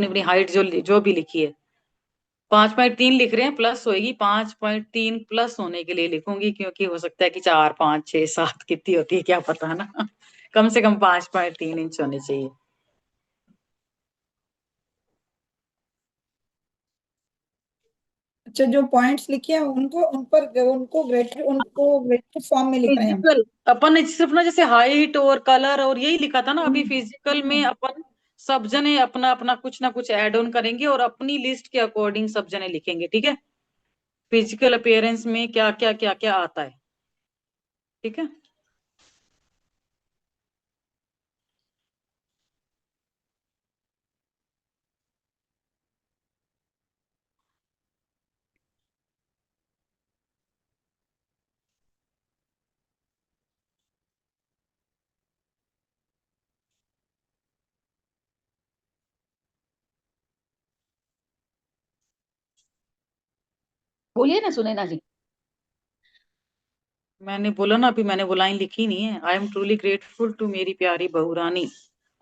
अपनी अपनी हाइट जो जो भी लिखी है। 5.3 लिख रहे हैं, प्लस होएगी, 5.3 प्लस होने के लिए लिखूंगी, क्योंकि हो सकता है कि 4, 5, 6, 7 कितनी होती है क्या पता ना। कम से कम 5.3 इंच होने चाहिए। अच्छा, जो पॉइंट्स लिखे हैं उनको उन पर उनको ग्रेटेड फॉर्म में लिख रहे हैं हम। फिजिकल अपन ने सिर्फ ना जैसे हाइट और कलर और यही लिखा था ना अभी, फिजिकल में अपन सब जने अपना अपना कुछ ना कुछ ऐड ऑन करेंगे और अपनी लिस्ट के अकॉर्डिंग सब जने लिखेंगे, ठीक है। फिजिकल अपीयरेंस में क्या क्या क्या क्या आता है, ठीक है। बोलिए ना सुनैना जी। मैंने बोला ना अभी, मैंने वो लाइन लिखी नहीं है। I am truly grateful to मेरी प्यारी बहू रानी,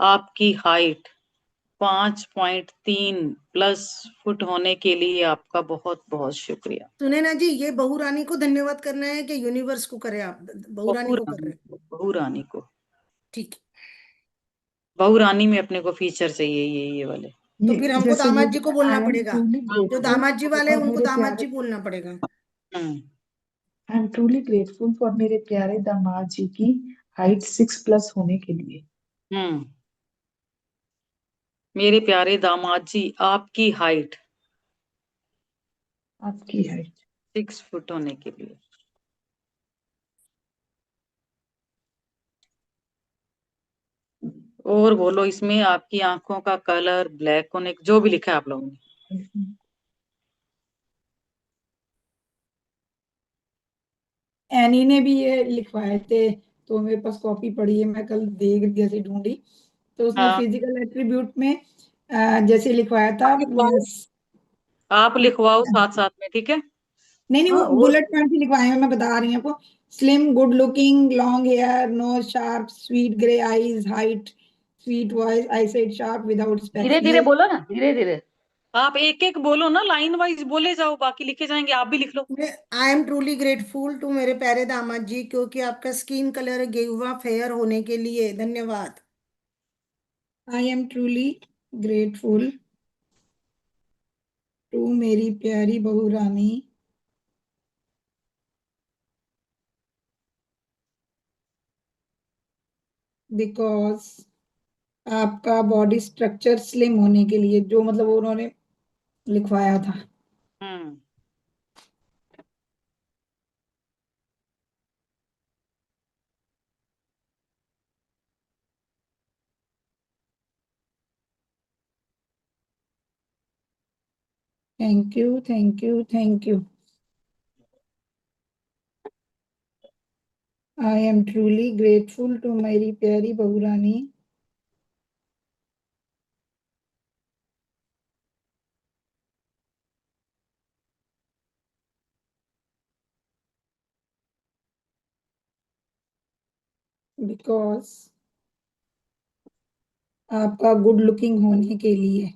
आपकी हाइट 5.3+ फुट होने के लिए आपका बहुत बहुत शुक्रिया। सुनैना जी, ये बहू रानी को धन्यवाद करना है कि यूनिवर्स को करे? आप बहू रानी को कर रहे हैं? बहू रानी को। ठीक है। बहू रानी में अपने को फीचर चाहिए ये वाले। तो फिर हमको जैसे ये दामाद जी को बोलना आई एम पड़ेगा। ट्रूली जो ग्रेटफुल दामाद जी वाले हैं और उनको मेरे दामाद प्यारे जी बोलना पड़ेगा। हम्म। I am truly grateful for मेरे प्यारे दामाद जी की हाइट 6+ होने के लिए। हम्म। मेरे प्यारे दामाद जी, आपकी हाइट आपकी हाइट 6 फुट होने के लिए। और बोलो, इसमें आपकी आंखों का कलर ब्लैक होने, जो भी लिखा है आप लोगों ने। एनी ने भी ये लिखवाए थे, तो मेरे पास कॉपी पड़ी है, मैं कल देख रही जैसे ढूंढी, तो उसने हाँ, फिजिकल एट्रीब्यूट में जैसे लिखवाया था। आप लिखवाओ, आप लिखवाओ साथ साथ में, ठीक है। नहीं नहीं, हाँ, वो और बुलेट पॉइंट ही लिखवाए हैं, मैं बता रही हूँ आपको। Slim, good looking, long hair, nose sharp, sweet grey eyes, height, sweet voice, eyesight sharp, without धीरे स्पेक्स, धीरे ये। बोलो ना, धीरे धीरे। आप एक एक बोलो ना, लाइन वाइज बोले जाओ, बाकी लिखे जाएंगे, आप भी लिख लो। I am truly grateful to मेरे प्यारे दामाद जी, क्योंकि आपका स्किन कलर गेहुआ फेयर होने के लिए धन्यवाद। I am truly grateful to मेरी प्यारी बहू रानी, बिकॉज आपका बॉडी स्ट्रक्चर स्लिम होने के लिए, जो मतलब उन्होंने लिखवाया था। हम्म। Thank you, thank you, thank you. I am truly grateful to मेरी प्यारी बहू रानी, बिकॉज आपका गुड लुकिंग होने के लिए।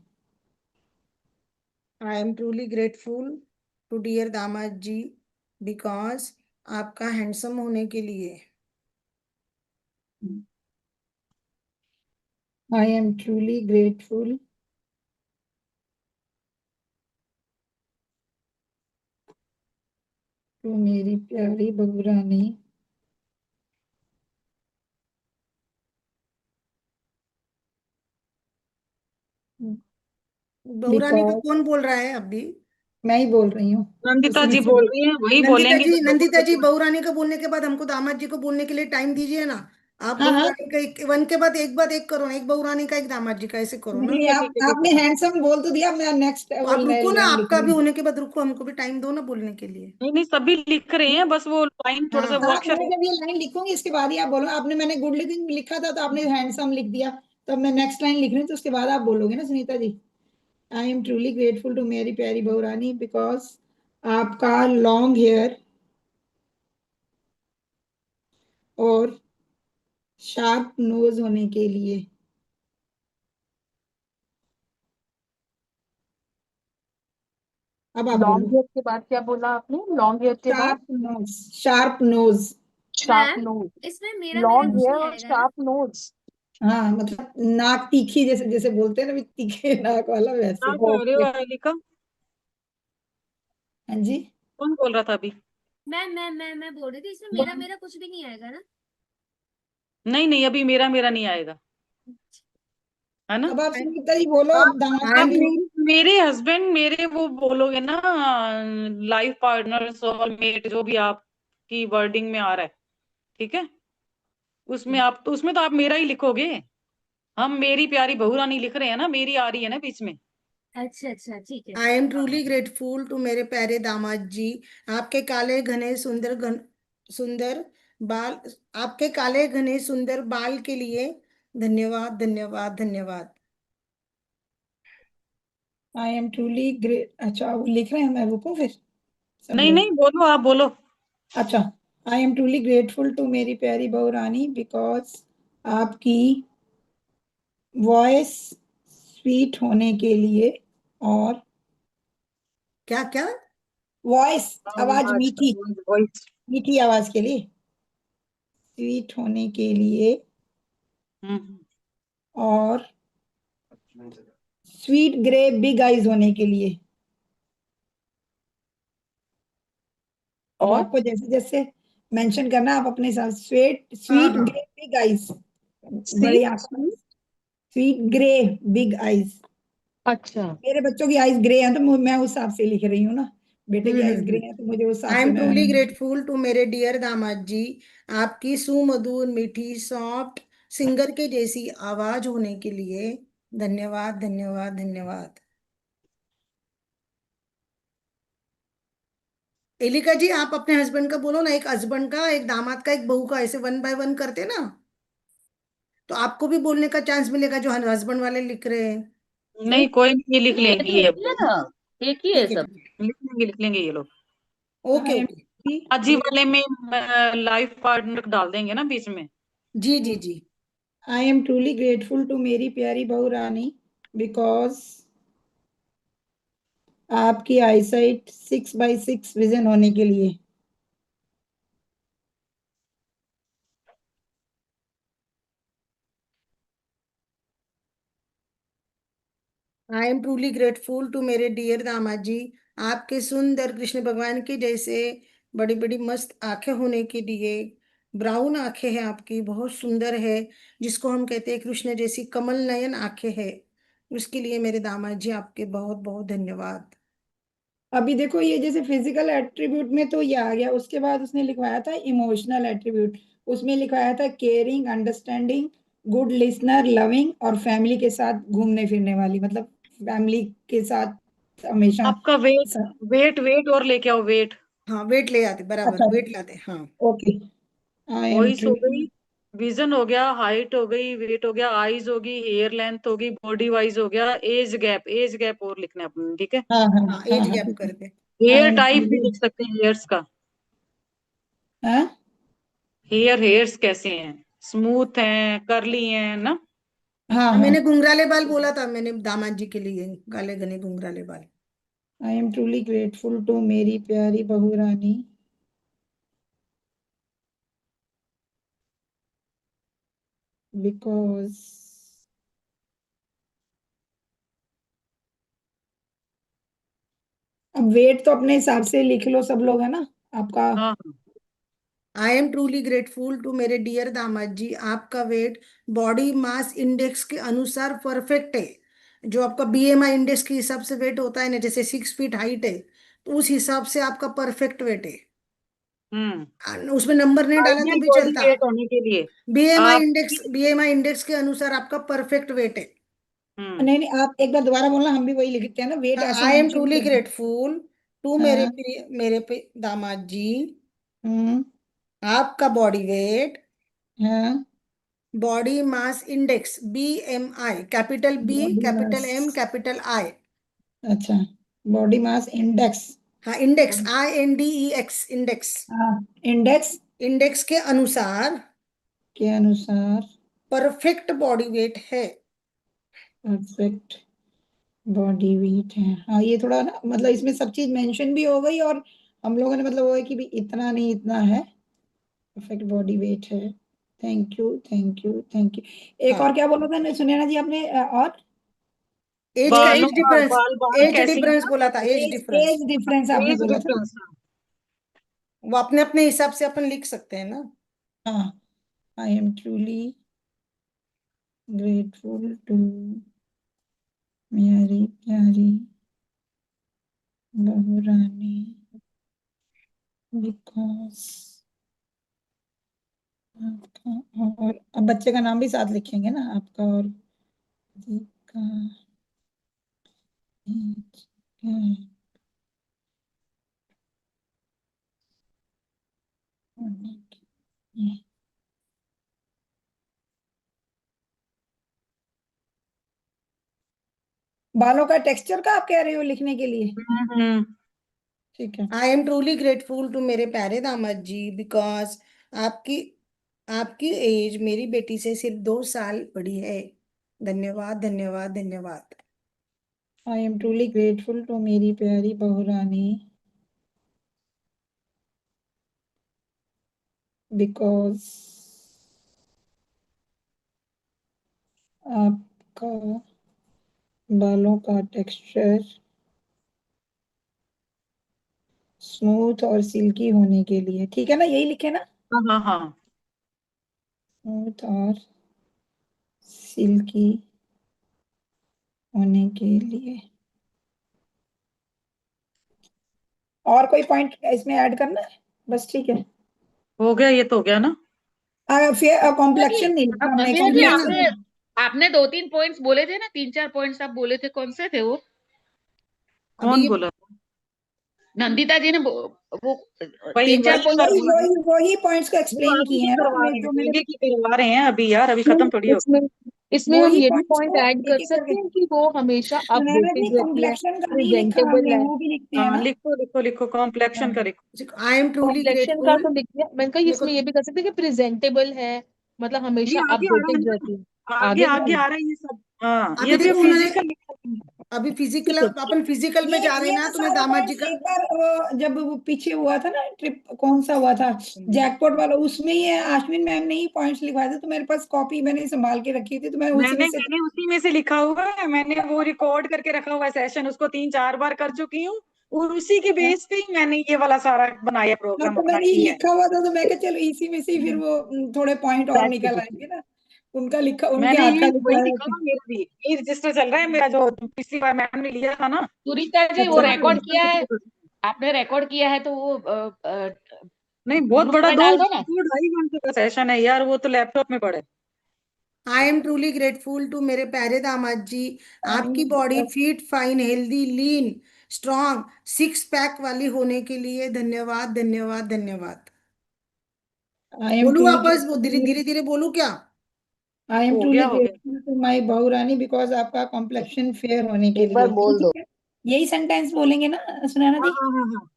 I am truly grateful to dear दामाद जी, बिकॉज आपका हैंडसम होने के लिए। I am truly grateful to मेरी प्यारी बहू रानी, बहू रानी का बिकॉज, कौन बोल रहा है अभी? मैं ही बोल रही हूँ। नंदिता जी सुनिए, बोल रही हैं, वही बोलेंगी जो लोगों नंदिता से जी, बोल। बहू रानी का बोलने के बाद हमको दामाद जी को बोलने के लिए टाइम दीजिए ना। आप हाँ बहू हाँ, रानी का वन के बाद एक करो ना, एक बहू रानी का एक दामाद जी का, ऐसे करो ना। नहीं ठीक है, ठीक आप है, ठीक आपने है। हैंडसम बोल तो दिया, मैं नेक्स्ट तो वो आप रुको ना, लाइन लिख आपका रही भी हूँ। होने के बाद रुको, हमको भी टाइम दो ना बोलने के लिए। नहीं नहीं, सभी लिख रहे हैं, बस वो लाइन थोड़ा सा वो हाँ। अक्षर। मैं जब ये लाइन लिखूंगी इसके बाद ही आप बोलो। आपने, मैंने गुड लुकिंग लिखा था तो आपने हैंडसम लिख दिया, तो अब मैं नेक्स्ट लाइन लिख रही हूँ, तो उसके बाद आप बोलोगे ना Sunita ji. I am truly grateful to मेरी प्यारी बहू रानी, बिकॉज आपका लॉन्ग हेयर और शार्प नोज होने के लिए। अब आप लॉन्ग बोलो। हेयर के बाद क्या बोला आपने? लॉन्ग हेयर के बाद sharp nose, sharp nose. Sharp ma'am nose. इसमें मेरा मेरा लॉन्ग कुछ हेयर नहीं और आएगा ना? Sharp nose. हाँ मतलब नाक तीखी, जैसे जैसे बोलते हैं ना भी तीखे नाक वाला, क्या वैसे। कह रहे हो ओके। अलिका? हाँ जी। कौन बोल रहा था अभी? मैं बोल रही थी इसमें मेरा मेरा कुछ भी नहीं आएगा ना? नहीं नहीं, अभी मेरा मेरा नहीं आएगा, है ना? अब आप सुनीता जी बोलो, अब दामाद आई का एम अब भी। मेरे हस्बैंड मेरे वो बोलोगे ना, लाइफ पार्टनर सोलमेट जो भी आपकी वर्डिंग में आ रहा है, ठीक है? उसमें आप तो, उसमें तो आप मेरा ही लिखोगे। हम मेरी प्यारी बहू रानी लिख रहे हैं ना, मेरी आ रही है ना बीच में। अच्छा अच्छा ठीक है। आई एम हाँ। ट्रूली ग्रेटफुल टू मेरे प्यारे दामाद जी। आपके काले घने सुंदर बाल आपके काले घने सुंदर बाल के लिए धन्यवाद धन्यवाद धन्यवाद। आई एम ट्रूली ग्रेट, अच्छा वो लिख रहे हैं, मैं रुकूं फिर सब नहीं लोग। नहीं, बोलो, आप बोलो। अच्छा, I am truly grateful to मेरी प्यारी बहू रानी बिकॉज आपकी वॉइस स्वीट होने के लिए, और क्या क्या? वॉइस, आवाज आवाज, मीठी, वॉइस। मीठी आवाज के लिए, स्वीट होने के लिए, हम्म। और स्वीट ग्रे बिग आईज होने के लिए। अब और आपको जैसे जैसे मेंशन करना, आप अपने साथ, स्वीट हाँ स्वीट हाँ। ग्रे बिग आईज, सी। बड़ी आंखों, स्वीट ग्रे बिग आईज। अच्छा। मेरे बच्चों की आईज ग्रे हैं तो मैं उस हिसाब से लिख रही हूँ ना, बेटे की आईज ग्रे हम्म। हैं तो मुझे उस हिसाब आई से एम मैं। ट्रूली ग्रेटफुल टू मेरे डियर दामाद जी। आपकी सुमधुर मीठी सॉफ्ट सिंगर के जैसी आवाज होने के लिए धन्यवाद धन्यवाद धन्यवाद। एलिका जी, आप अपने हस्बैंड का बोलो ना, एक हस्बैंड का, एक दामाद का, एक बहू का, ऐसे वन बाय वन करते ना, तो आपको भी बोलने का चांस मिलेगा जो हस्बैंड वाले लिख रहे हैं। नहीं कोई नहीं, ये लिख लेंगे ये अब। एक ही है ठीक है सब। ठीक है। लिख लेंगे ये लोग। Okay I am okay. अजी वाले में लाइफ पार्टनर डाल देंगे ना बीच में। जी जी जी। I am truly grateful to मेरी प्यारी बहू रानी बिकॉज आपकी आईसाइट 6x6 विजन होने के लिए। I am truly grateful to मेरे डियर दामाद जी। आपके सुंदर कृष्ण भगवान के जैसे बड़ी बड़ी मस्त आंखें होने के लिए, ब्राउन आंखें हैं आपकी, बहुत सुंदर है, जिसको हम कहते हैं कृष्ण जैसी कमल नयन आंखें हैं। उसके लिए मेरे दामाद जी आपके बहुत बहुत धन्यवाद। अभी देखो ये जैसे फिजिकल एट्रीब्यूट में तो ये आ गया, उसके बाद उसने लिखवाया था इमोशनल एट्रीब्यूट, उसमें लिखवाया था caring, understanding, good listener, loving, और फैमिली के साथ घूमने फिरने वाली, मतलब फैमिली के साथ हमेशा। आपका वेट, वेट और लेके आओ, वेट। हाँ, वेट ले आते, बराबर अच्छा, वेट लाते, हाँ। ओके। आई एम वॉइस हो गई, ट्रूली, विजन हो गया, हाइट हो गई, वेट हो गया, आईज होगी, हेयर लेंथ होगी, बॉडी वाइज हो गया, एज गैप और लिखना है अपने, ठीक है? हाँ हाँ हाँ, हाँ एज हाँ गैप ठीक है। कर दे। आई हेयर एम टाइप भी ट्रूली, लिख सकते हैं, हेयर्स का। हाँ हेयर्स कैसे हैं? स्मूथ हैं, कर्ली हैं ना? हाँ हाँ, हाँ। मैंने घुंघराले बाल बोला था, मैंने दामाद जी के लिए काले घने घुंघराले बाल। I am truly grateful to मेरी प्यारी बहू रानी बिकॉज, अब वेट तो अपने हिसाब से लिख लो सब लोग, है ना आपका। हाँ। I am truly grateful to मेरे डियर दामाद जी। आपका वेट बॉडी मास इंडेक्स के अनुसार परफेक्ट है। जो आपका बीएमआई इंडेक्स के हिसाब से वेट होता है ना, जैसे 6 फीट हाइट है, तो उस हिसाब से आपका परफेक्ट वेट है। हम्म। उसमें नंबर नहीं डाला तो आइडियल भी बॉडी चलता। वेट होने के लिए बीएमआई आप। इंडेक्स बीएमआई इंडेक्स के अनुसार आपका परफेक्ट वेट है। हम्म। नहीं नहीं, आप एक बार दोबारा बोलना, हम भी वही लिखते हैं ना, वेट ऐसे आई एम मेंशन ट्रूली करना। ग्रेटफुल टू मेरे हाँ। प्रिय दामाद जी। हम्म। आपका बॉडी वेट, हाँ। Body mass index, BMI, capital B, body capital mass, M, capital I. अच्छा, बॉडी मास इंडेक्स। हाँ, इंडेक्स, INDEX, इंडेक्स। हाँ, इंडेक्स इंडेक्स के अनुसार के अनुसार परफेक्ट बॉडी वेट है। परफेक्ट बॉडी वेट है, हाँ ये थोड़ा ना मतलब इसमें सब चीज मेंशन भी हो गई और हम लोगों ने मतलब वो है कि भी इतना नहीं इतना है। परफेक्ट बॉडी वेट है। Thank you thank you thank you. एक हाँ, और क्या बोला था सुनैना जी आपने और एज का बालों एज और डिफरेंस, बाल बाल एज कैसी है डिफरेंस ना, बोला था, age age difference. Age difference आपने एज बोला था ना। डिफरेंस। वो अपने अपने हिसाब से अपन लिख सकते हैं ना। हाँ, I am truly grateful to मेरी प्यारी बहू रानी बिकॉज आपका, और अब बच्चे का नाम भी साथ लिखेंगे ना आपका और का एज है होने के लिए। बालों का टेक्सचर का आप कह रहे हो लिखने के लिए? हम्म। ठीक है। I am truly grateful to मेरे प्यारे दामाद जी बिकॉज आपकी आपकी एज मेरी बेटी से सिर्फ 2 साल बड़ी है। धन्यवाद धन्यवाद धन्यवाद। I am truly grateful to मेरी प्यारी बहू रानी बिकॉज आपका बालों का टेक्सचर स्मूथ और सिल्की होने के लिए, ठीक है ना, यही लिखे ना, हाँ हाँ हाँ। स्मूथ और सिल्की होने के लिए। और कोई पॉइंट इसमें ऐड करना है? बस ठीक है। हो गया, ये तो हो गया ना। फिर जी कॉम्प्लेक्शन नहीं लिखा अब हमने, अभी जी लिखना आपने कॉम्प्लेक्शन। आपने 2-3 पॉइंट्स बोले थे ना, 3-4 पॉइंट्स आप बोले थे, कौन से थे वो? अभी कौन ये बोला? नंदिता जी ने वो वही 3-4 वही पॉइंट्स वही करवा बोले थे। वही वही पॉइंट्स को वो एक्सप्लेन आगे किए की हैं ना करवा हमने रहे हैं, जो मैंने। आगे की करवा रहे हैं अभी यार, अभी खत्म थोड़ी हो। इसमें इसमें हम वही ये भी पॉइंट्स पॉइंट को ऐड एक कर एक सकते करके। हैं कि वो हमेशा सुनैना जी अपडेटेड रहती है, कॉम्प्लेक्शन का नहीं लिखा प्रेजेंटेबल हमने, है। वो भी लिखते हैं हाँ, ना। लिखो लिखो लिखो, कॉम्प्लेक्शन का लिखो। आई एम ट्रूली कॉम्प्लेक्शन का ग्रेटफुल। तो लिख दिया मैंने कहा, देखो इसमें ये भी कर सकते हैं कि प्रेजेंटेबल है, मतलब ये हमेशा आगे आ रहा है अपडेटेड रहती है। ना, आगे आगे भी आगे है। आ रहा है ये सब। हाँ, ये अभी अभी देखो उन्होंने, फिजिकल लिखा है। अभी फिजिकल, ठीक है। अपन फिजिकल में जा रहे हैं ये ना, ना तो मैं सारे दामाद जी पॉइंट्स का। एक बार वो जब वो पीछे हुआ था ना ट्रिप, कौन सा हुआ था जैकपॉट वाला, उसमें ये अश्विन मैम ने ही पॉइंट्स लिखवाए थे, तो मेरे पास कॉपी मैंने संभाल के रखी थी, तो मैं उसी में मैंने से। मैंने उसी में से लिखा हुआ है, मैंने वो रिकॉर्ड करके रखा हुआ है सेशन, उसको 3-4 बार कर चुकी हूँ। और उसी के बेस पे ही मैंने ये वाला सारा बनाया, हाँ, प्रोग्राम तो अपना मैंने ये किया है। लिखा हुआ था, तो मैं कहा चलो इसी में से ही फिर वो थोड़े पॉइंट और निकल Exactly. आएंगे ना। उनका लिखा, उनके मैंने हाथ का ये लिखा वही है। लिखा हुआ, मेरा भी ये रजिस्टर चल रहा है मेरा, जो पिछली बार मैम ने लिया था ना। सुनीता जी वो अच्छा वही रिकॉर्ड अच्छा। किया है, रजिस्टर। आपने रिकॉर्ड किया है तो वो नहीं, बहुत ग्रुप बड़ा, में दो डाल दो ना। दो 2.5 घंटे का सेशन है यार, वो तो लैपटॉप में पड़े। I am truly grateful to मेरे प्यारे दामाद जी, आपकी body fit fine healthy lean strong 6 pack वाली होने के लिए धन्यवाद धन्यवाद धन्यवाद। आई एम बोलू ट्रूली वापस, वो धीरे धीरे धीरे बोलू क्या? आई एम हो ट्रूली गया, हो गया। ग्रेटफुल टू माई बहू रानी बिकॉज आपका कॉम्प्लेक्शन फेयर होने के एक बार लिए, बोल दो। ठीक है। यही सेंटेंस बोलेंगे ना सुनैना हाँ दी? हाँ हाँ हाँ, है ना?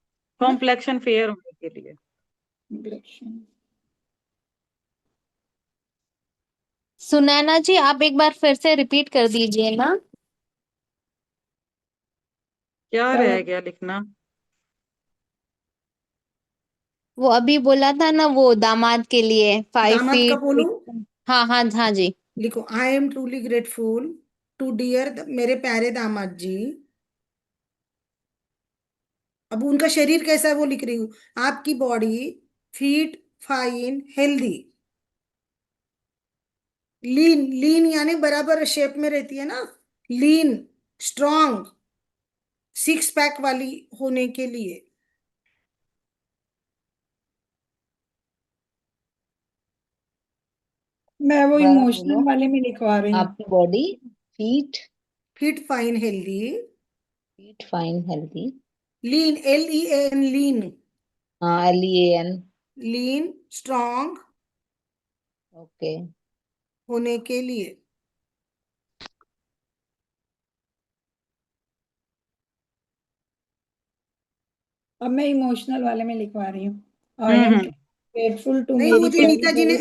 कॉम्प्लेक्शन फेयर होने के लिए। कॉम्प्लेक्शन। सुनैना जी आप एक बार फिर से रिपीट कर दीजिए ना। क्या क्या रह बात? गया लिखना? वो अभी बोला था ना, वो दामाद के लिए फाइव दामाद का फीट बोलू? हाँ हाँ हाँ जी। लिखो I am truly grateful to dear मेरे प्यारे दामाद जी। अब उनका शरीर कैसा है वो लिख रही हूँ। आपकी बॉडी फिट फाइन हेल्दी लीन, लीन यानी बराबर शेप में रहती है ना, लीन स्ट्रॉन्ग 6 पैक वाली होने के लिए। मैं वो दोबारा बोलो। इमोशनल वाले में लिखवा रही हूँ। आपकी body feet fit fine healthy feet fine healthy. Lean LEAN lean हाँ, LEAN। लीन स्ट्रॉन्ग ओके। होने के लिए। अब मैं इमोशनल वाले में लिखवा रही हूँ। आई एम हम्म। ग्रेटफुल टू नहीं, मेरी वो जो प्यारी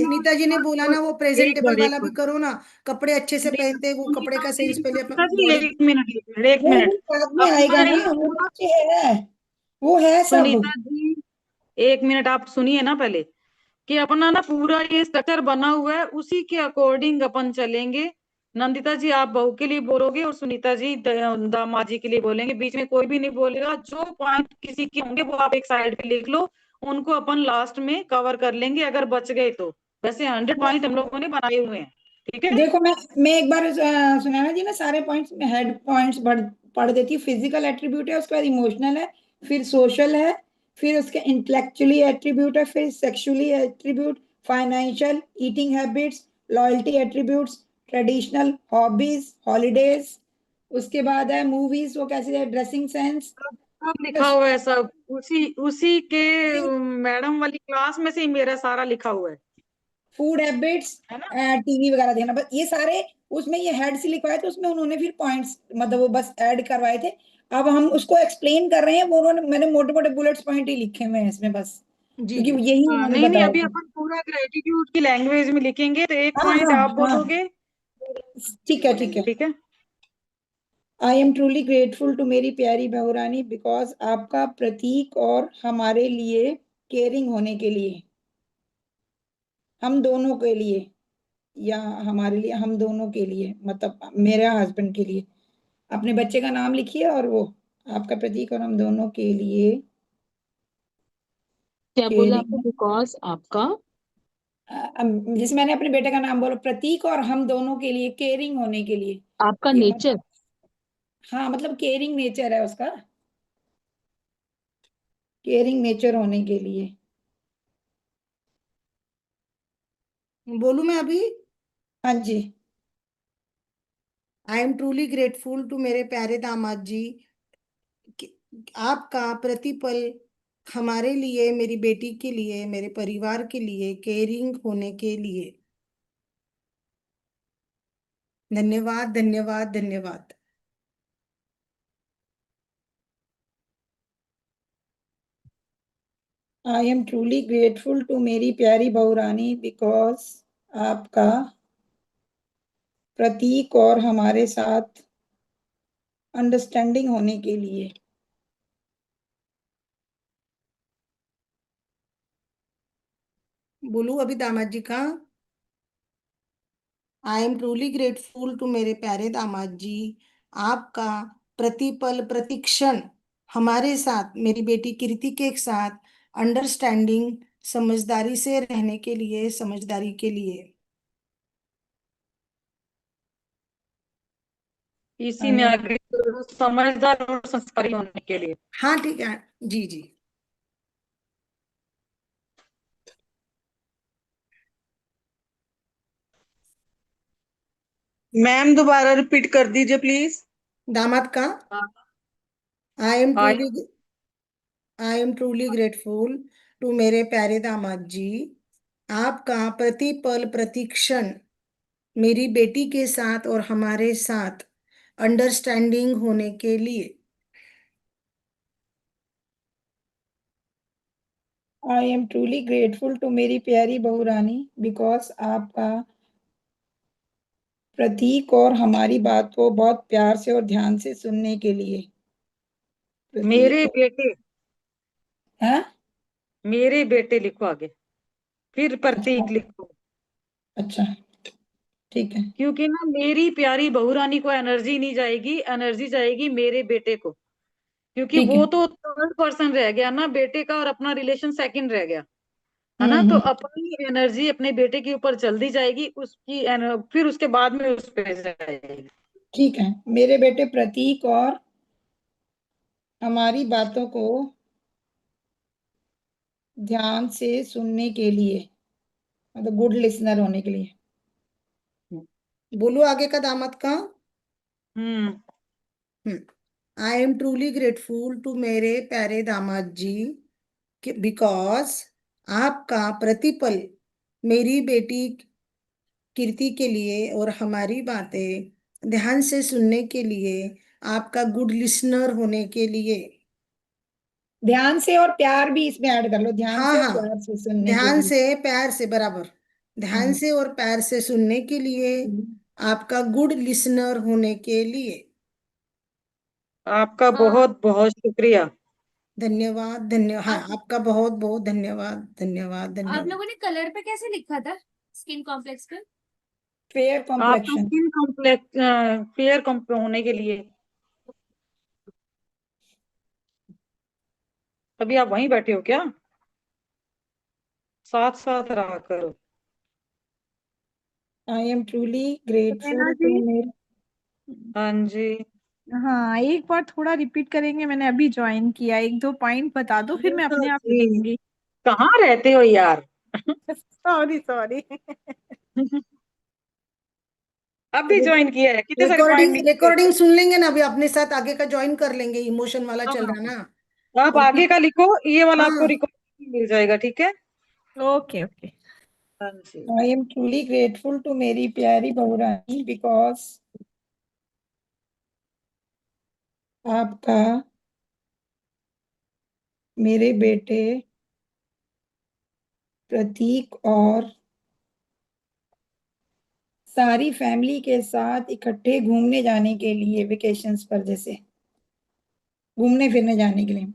नीता जी ने बोला ना, वो एक प्रेजेंटेबल बार वाला भी करो ना। कपड़े अच्छे से पहनते, वो कपड़े का सेंस पहले सुनीता अपन जी, बॉडी। एक मिनट एक मिनट एक वो मिनट। बाद में अपना आएगा ना, ये वो पूरा नीचे है, वो है सब। सुनीता जी, एक मिनट आप सुनिए ना पहले, कि अपना ना पूरा ये स्ट्रक्चर बना हुआ है, उसी के अकॉर्डिंग अपन चलेंगे। नंदिता जी आप बहू के लिए बोलोगे और सुनीता जी दामाद जी के लिए बोलेंगे, बीच में कोई भी नहीं बोलेगा। जो पॉइंट किसी के होंगे वो आप एक साइड पे लिख लो, उनको अपन लास्ट में कवर कर लेंगे अगर बच गए तो। वैसे 100 पॉइंट हम लोगों ने बनाए हुए हैं, ठीक है। देखो मैं एक बार सुनैना जी ना सारे पॉइंट्स में हेड पॉइंट्स पढ़ देती हूँ। फिजिकल एट्रीब्यूट है, उसके बाद इमोशनल है, फिर सोशल है, फिर उसके इंटेलेक्चुअली एट्रीब्यूट है, फिर sexually attribute, financial, eating habits, loyalty attributes, traditional, hobbies, holidays, उसके बाद है मूवीज, वो कैसी है, ड्रेसिंग सेंस, सब लिखा हुआ है सब, उसी उसी के मैडम वाली क्लास में से ही मेरा सारा लिखा हुआ फूड हैबिट्स, है ना। टीवी वगैरह देखना, बस ये सारे उसमें ये हेड से लिखवाए थे, उसमें उन्होंने फिर पॉइंट्स मतलब वो बस ऐड करवाए थे। अब हम उसको एक्सप्लेन कर रहे हैं, वो उन्होंने मैंने मोटे मोटे बुलेट्स पॉइंट ही लिखे हुए हैं इसमें बस, जी क्योंकि जी। यही हाँ, उन्होंने नहीं नहीं, बताया अभी था। अपन पूरा ग्रेटिट्यूड की लैंग्वेज में लिखेंगे, तो एक हाँ पॉइंट हाँ आप हाँ, बोलोगे। ठीक है ठीक है। ठीक है। I am truly grateful to मेरी प्यारी बहुरानी बिकॉज आपका प्रतीक और हमारे लिए केयरिंग होने के लिए, हम दोनों के लिए, या हमारे लिए, हम दोनों के लिए मतलब मेरे हस्बैंड के लिए, अपने बच्चे का नाम लिखिए और वो आपका प्रतीक और हम दोनों के लिए क्या बोला आपने? केयरिंग। बिकॉज आपका जैसे मैंने अपने बेटे का नाम बोला, प्रतीक और हम दोनों के लिए केयरिंग होने के लिए, आपका ये नेचर। मतलब हाँ मतलब केयरिंग नेचर है उसका, केयरिंग नेचर होने के लिए। बोलूं मैं अभी? हाँ जी। I am truly grateful to मेरे प्यारे दामाद जी, कि आपका प्रतिपल हमारे लिए, मेरी बेटी के लिए, मेरे परिवार के लिए केयरिंग होने के लिए। धन्यवाद धन्यवाद धन्यवाद। I am truly grateful to मेरी प्यारी बहुरानी बिकॉज आपका प्रतीक और हमारे साथ अंडरस्टैंडिंग होने के लिए। बोलूं अभी दामाद जी का? I am truly grateful to मेरे प्यारे दामाद जी, आपका प्रतिपल प्रतिक्षण हमारे साथ, मेरी बेटी कीर्ति के साथ अंडरस्टैंडिंग, समझदारी से रहने के लिए, समझदारी के लिए। इसी आई में एम आगे समझदार और संस्कारी होने के लिए। हाँ ठीक है। जी जी। मैम दोबारा रिपीट कर दीजिए प्लीज। दामाद का? हाँ, I am I truly I am truly grateful to मेरे प्यारे दामाद जी, आपका प्रतिपल प्रतिक्षण मेरी बेटी के साथ और हमारे साथ अंडरस्टैंडिंग होने के लिए। I am truly grateful to मेरी प्यारी बहुरानी बिकॉज आपका प्रतीक और हमारी बात को बहुत प्यार से और ध्यान से सुनने के लिए। मेरे प्रतीक बेटे, है। मेरे बेटे लिखो आगे, फिर अच्छा प्रतीक लिखो। अच्छा, ठीक है क्योंकि ना मेरी प्यारी बहुरानी को एनर्जी नहीं जाएगी, एनर्जी जाएगी मेरे बेटे को। क्योंकि ठीक है। वो तो थर्ड पर्सन रह गया ना बेटे का, और अपना रिलेशन सेकंड रह गया, है ना। तो हम्म, अपनी एनर्जी अपने बेटे के ऊपर जल्दी जाएगी, उसकी फिर उसके बाद में उस पे जाएगी। ठीक है। मेरे बेटे प्रतीक और हमारी बातों को ध्यान से सुनने के लिए, मतलब गुड लिसनर होने के लिए। बोलो आगे का दामाद का? हम्म। I am truly grateful to मेरे प्यारे दामाद जी, बिकॉज आपका प्रतिपल मेरी बेटी कीर्ति के लिए और हमारी बातें ध्यान से सुनने के लिए, आपका गुड लिसनर होने के लिए। ध्यान से और प्यार भी इसमें ऐड कर लो, ध्यान हाँ से और हाँ, प्यार से सुनने के ध्यान लिए। से प्यार से, बराबर, ध्यान से और प्यार से सुनने के लिए, आपका गुड लिसनर होने के लिए। आपका बहुत बहुत शुक्रिया। धन्यवाद, धन्यवाद, हाँ, आप आपका बहुत बहुत धन्यवाद, धन्यवाद, आप धन्यवाद। लोगों ने कलर पे कैसे लिखा था, स्किन कॉम्प्लेक्स पे? फेयर आपका कॉम्प्लेक्शन। स्किन कॉम्प्लेक्स फेयर होने के लिए। अभी आप वहीं बैठे हो क्या? साथ साथ रहा करो। I am truly grateful Naina to जी, मेरे। हाँ जी। हाँ एक बार थोड़ा रिपीट करेंगे, मैंने अभी ज्वाइन किया, एक दो पॉइंट बता दो फिर मैं सुनीता अपने आप जी, लिखूंगी। कहाँ रहते हो यार? Sorry sorry. अभी ज्वाइन किया है, कितने सारे पॉइंट रिकॉर्डिंग लिखे थे। रिकॉर्डिंग सुन लेंगे ना, अभी अपने साथ आगे का ज्वाइन कर लेंगे, इमोशन वाला चल रहा हाँ, ना। आप और आगे का लिखो, ये वाला आपको हाँ, रिकॉर्ड मिल जाएगा, ठीक है। Okay okay. हाँ जी। I am truly grateful to मेरी प्यारी बहुरानी बिकॉज आपका मेरे बेटे प्रतीक और सारी फैमिली के साथ इकट्ठे घूमने जाने के लिए, वेकेशंस पर, जैसे घूमने फिरने जाने के लिए।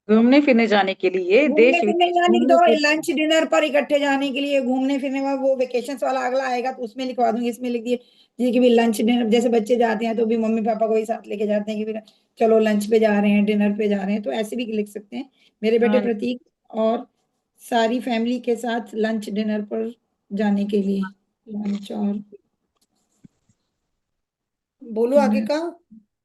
घूमने फिरने जाने के लिए घूमने देश फिरने विदेश जाने की घूमने तो फिर। लंच डिनर पर इकट्ठे जाने के लिए, घूमने फिरने में वो वेकेशंस वाला अगला आएगा तो उसमें लिखवा दूंगी, इसमें लिख दिए जी कि भी लंच डिनर, जैसे बच्चे जाते हैं तो भी मम्मी पापा को ही साथ लेके जाते हैं कि फिर चलो लंच पे जा रहे हैं, डिनर पे जा रहे हैं, तो ऐसे भी लिख सकते हैं। मेरे बेटे हाँ प्रतीक और सारी फैमिली के साथ लंच डिनर पर जाने के लिए, लंच और बोलो आगे डिनर। का।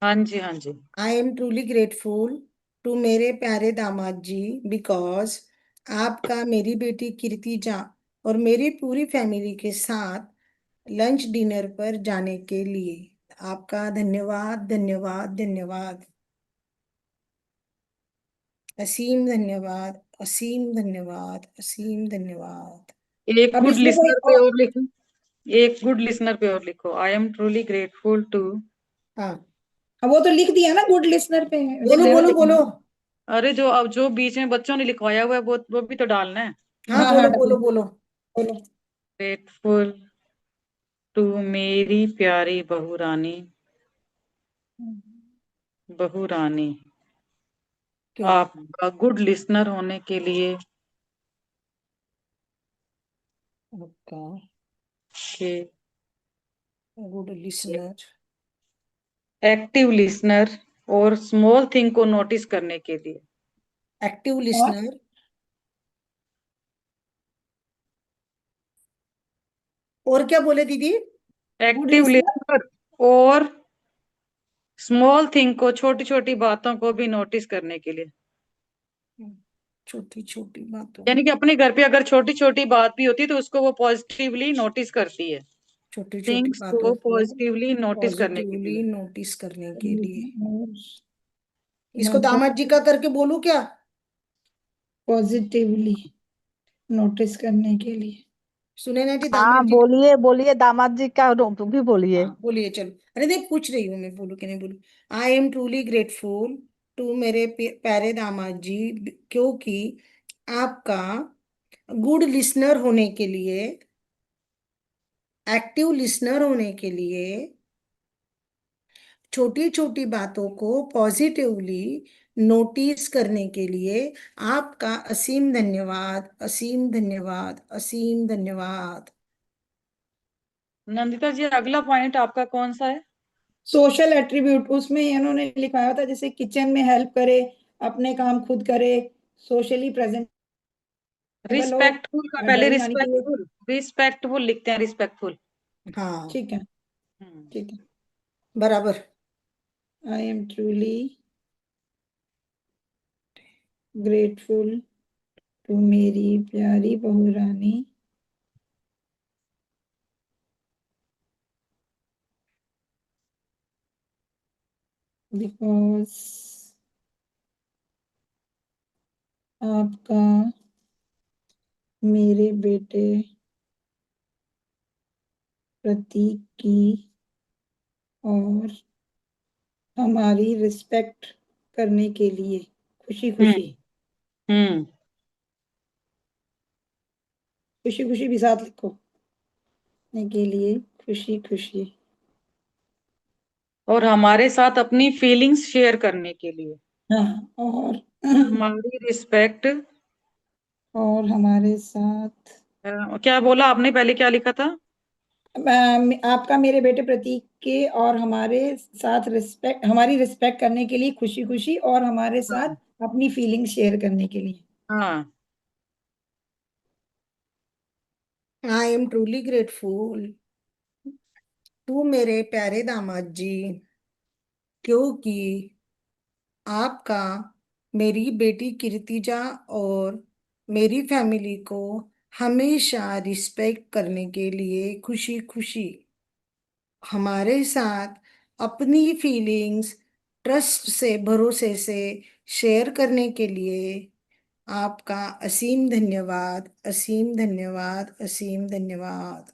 हाँ जी। हाँ जी। I am truly grateful to मेरे प्यारे दामाद जी बिकॉज आपका मेरी बेटी कीर्ति जा और मेरी पूरी फैमिली के साथ लंच डिनर पर जाने के लिए। आपका धन्यवाद, धन्यवाद, धन्यवाद, असीम धन्यवाद, असीम धन्यवाद, असीम धन्यवाद। एक अब गुड इसमें कोई लिसनर पे और लिखो। एक गुड लिसनर पे और लिखो, I am truly grateful to. हाँ, वो तो लिख दिया ना गुड लिसनर पे, बोलो नेवर बोलो बोलो। लिखना। अरे जो अब जो बीच में बच्चों ने लिखवाया हुआ है वो भी तो डालना है। हाँ, हाँ हाँ बोलो डालो, बोलो बोलो। बोलो। ग्रेटफुल टू मेरी प्यारी बहू रानी, बहू रानी, क्या? आपका गुड लिसनर होने के लिए, आपका कि गुड लिसनर, एक्टिव लिसनर और स्मॉल थिंग को नोटिस करने के लिए। एक्टिव और लिसनर, और क्या बोले दीदी? Good active listener. लिसनर और स्मॉल थिंग को, छोटी छोटी बातों को भी नोटिस करने के लिए। छोटी छोटी बातों, यानी कि अपने घर पे अगर छोटी छोटी बात भी होती है तो उसको वो पॉजिटिवली नोटिस करती है। छोटी छोटी थिंग्स बातों को को पॉजिटिवली नोटिस करने के पॉजिटिवली लिए। नोटिस करने के लिए। इसको दामाद जी का करके बोलूं क्या? पॉजिटिवली नोटिस करने के लिए। सुने ना जी, हाँ दामाद जी का। बोलिए बोलिए, दामाद जी का भी बोलिए। हाँ बोलिए, चलो। अरे नहीं, पूछ रही हूँ मैं, बोलू कि नहीं बोलू। I am truly grateful to मेरे प्यारे दामाद जी क्योंकि आपका गुड लिसनर होने के लिए, एक्टिव लिसनर होने के लिए, छोटी छोटी बातों को पॉजिटिवली नोटिस करने के लिए, आपका असीम धन्यवाद, असीम धन्यवाद, असीम धन्यवाद। नंदिता जी, अगला पॉइंट आपका कौन सा है? सोशल एट्रीब्यूट, उसमें इन्होंने लिखाया था जैसे किचन में हेल्प करे, अपने काम खुद करे, सोशली प्रेजेंटेबल हो, रिस्पेक्टफुल का पहले डजन यानी कि वो। रिस्पेक्टफुल रिस्पेक्टफुल लिखते हैं, रिस्पेक्टफुल। हाँ, ठीक है, ठीक है। बराबर। I am truly grateful to मेरी प्यारी बहू रानी बिकॉज आपका मेरे बेटे प्रतीक की और हमारी रिस्पेक्ट करने के लिए खुशी खुशी हम्म खुशी खुशी भी साथ लिखो, करने के लिए खुशी खुशी और हमारे साथ अपनी फीलिंग्स शेयर करने के लिए हाँ और हमारी रिस्पेक्ट। और हमारे साथ क्या बोला आपने, पहले क्या लिखा था? आपका मेरे बेटे प्रतीक के और हमारे साथ रिस्पेक्ट, हमारी रिस्पेक्ट करने के लिए खुशी खुशी, और हमारे साथ अपनी फीलिंग शेयर करने के लिए। हाँ। I am truly grateful to मेरे प्यारे दामाद जी, क्योंकि आपका मेरी बेटी कीर्तिजा और मेरी फैमिली को हमेशा रिस्पेक्ट करने के लिए खुशी खुशी हमारे साथ अपनी फीलिंग्स ट्रस्ट से भरोसे से शेयर करने के लिए आपका असीम धन्यवाद, असीम धन्यवाद, असीम धन्यवाद।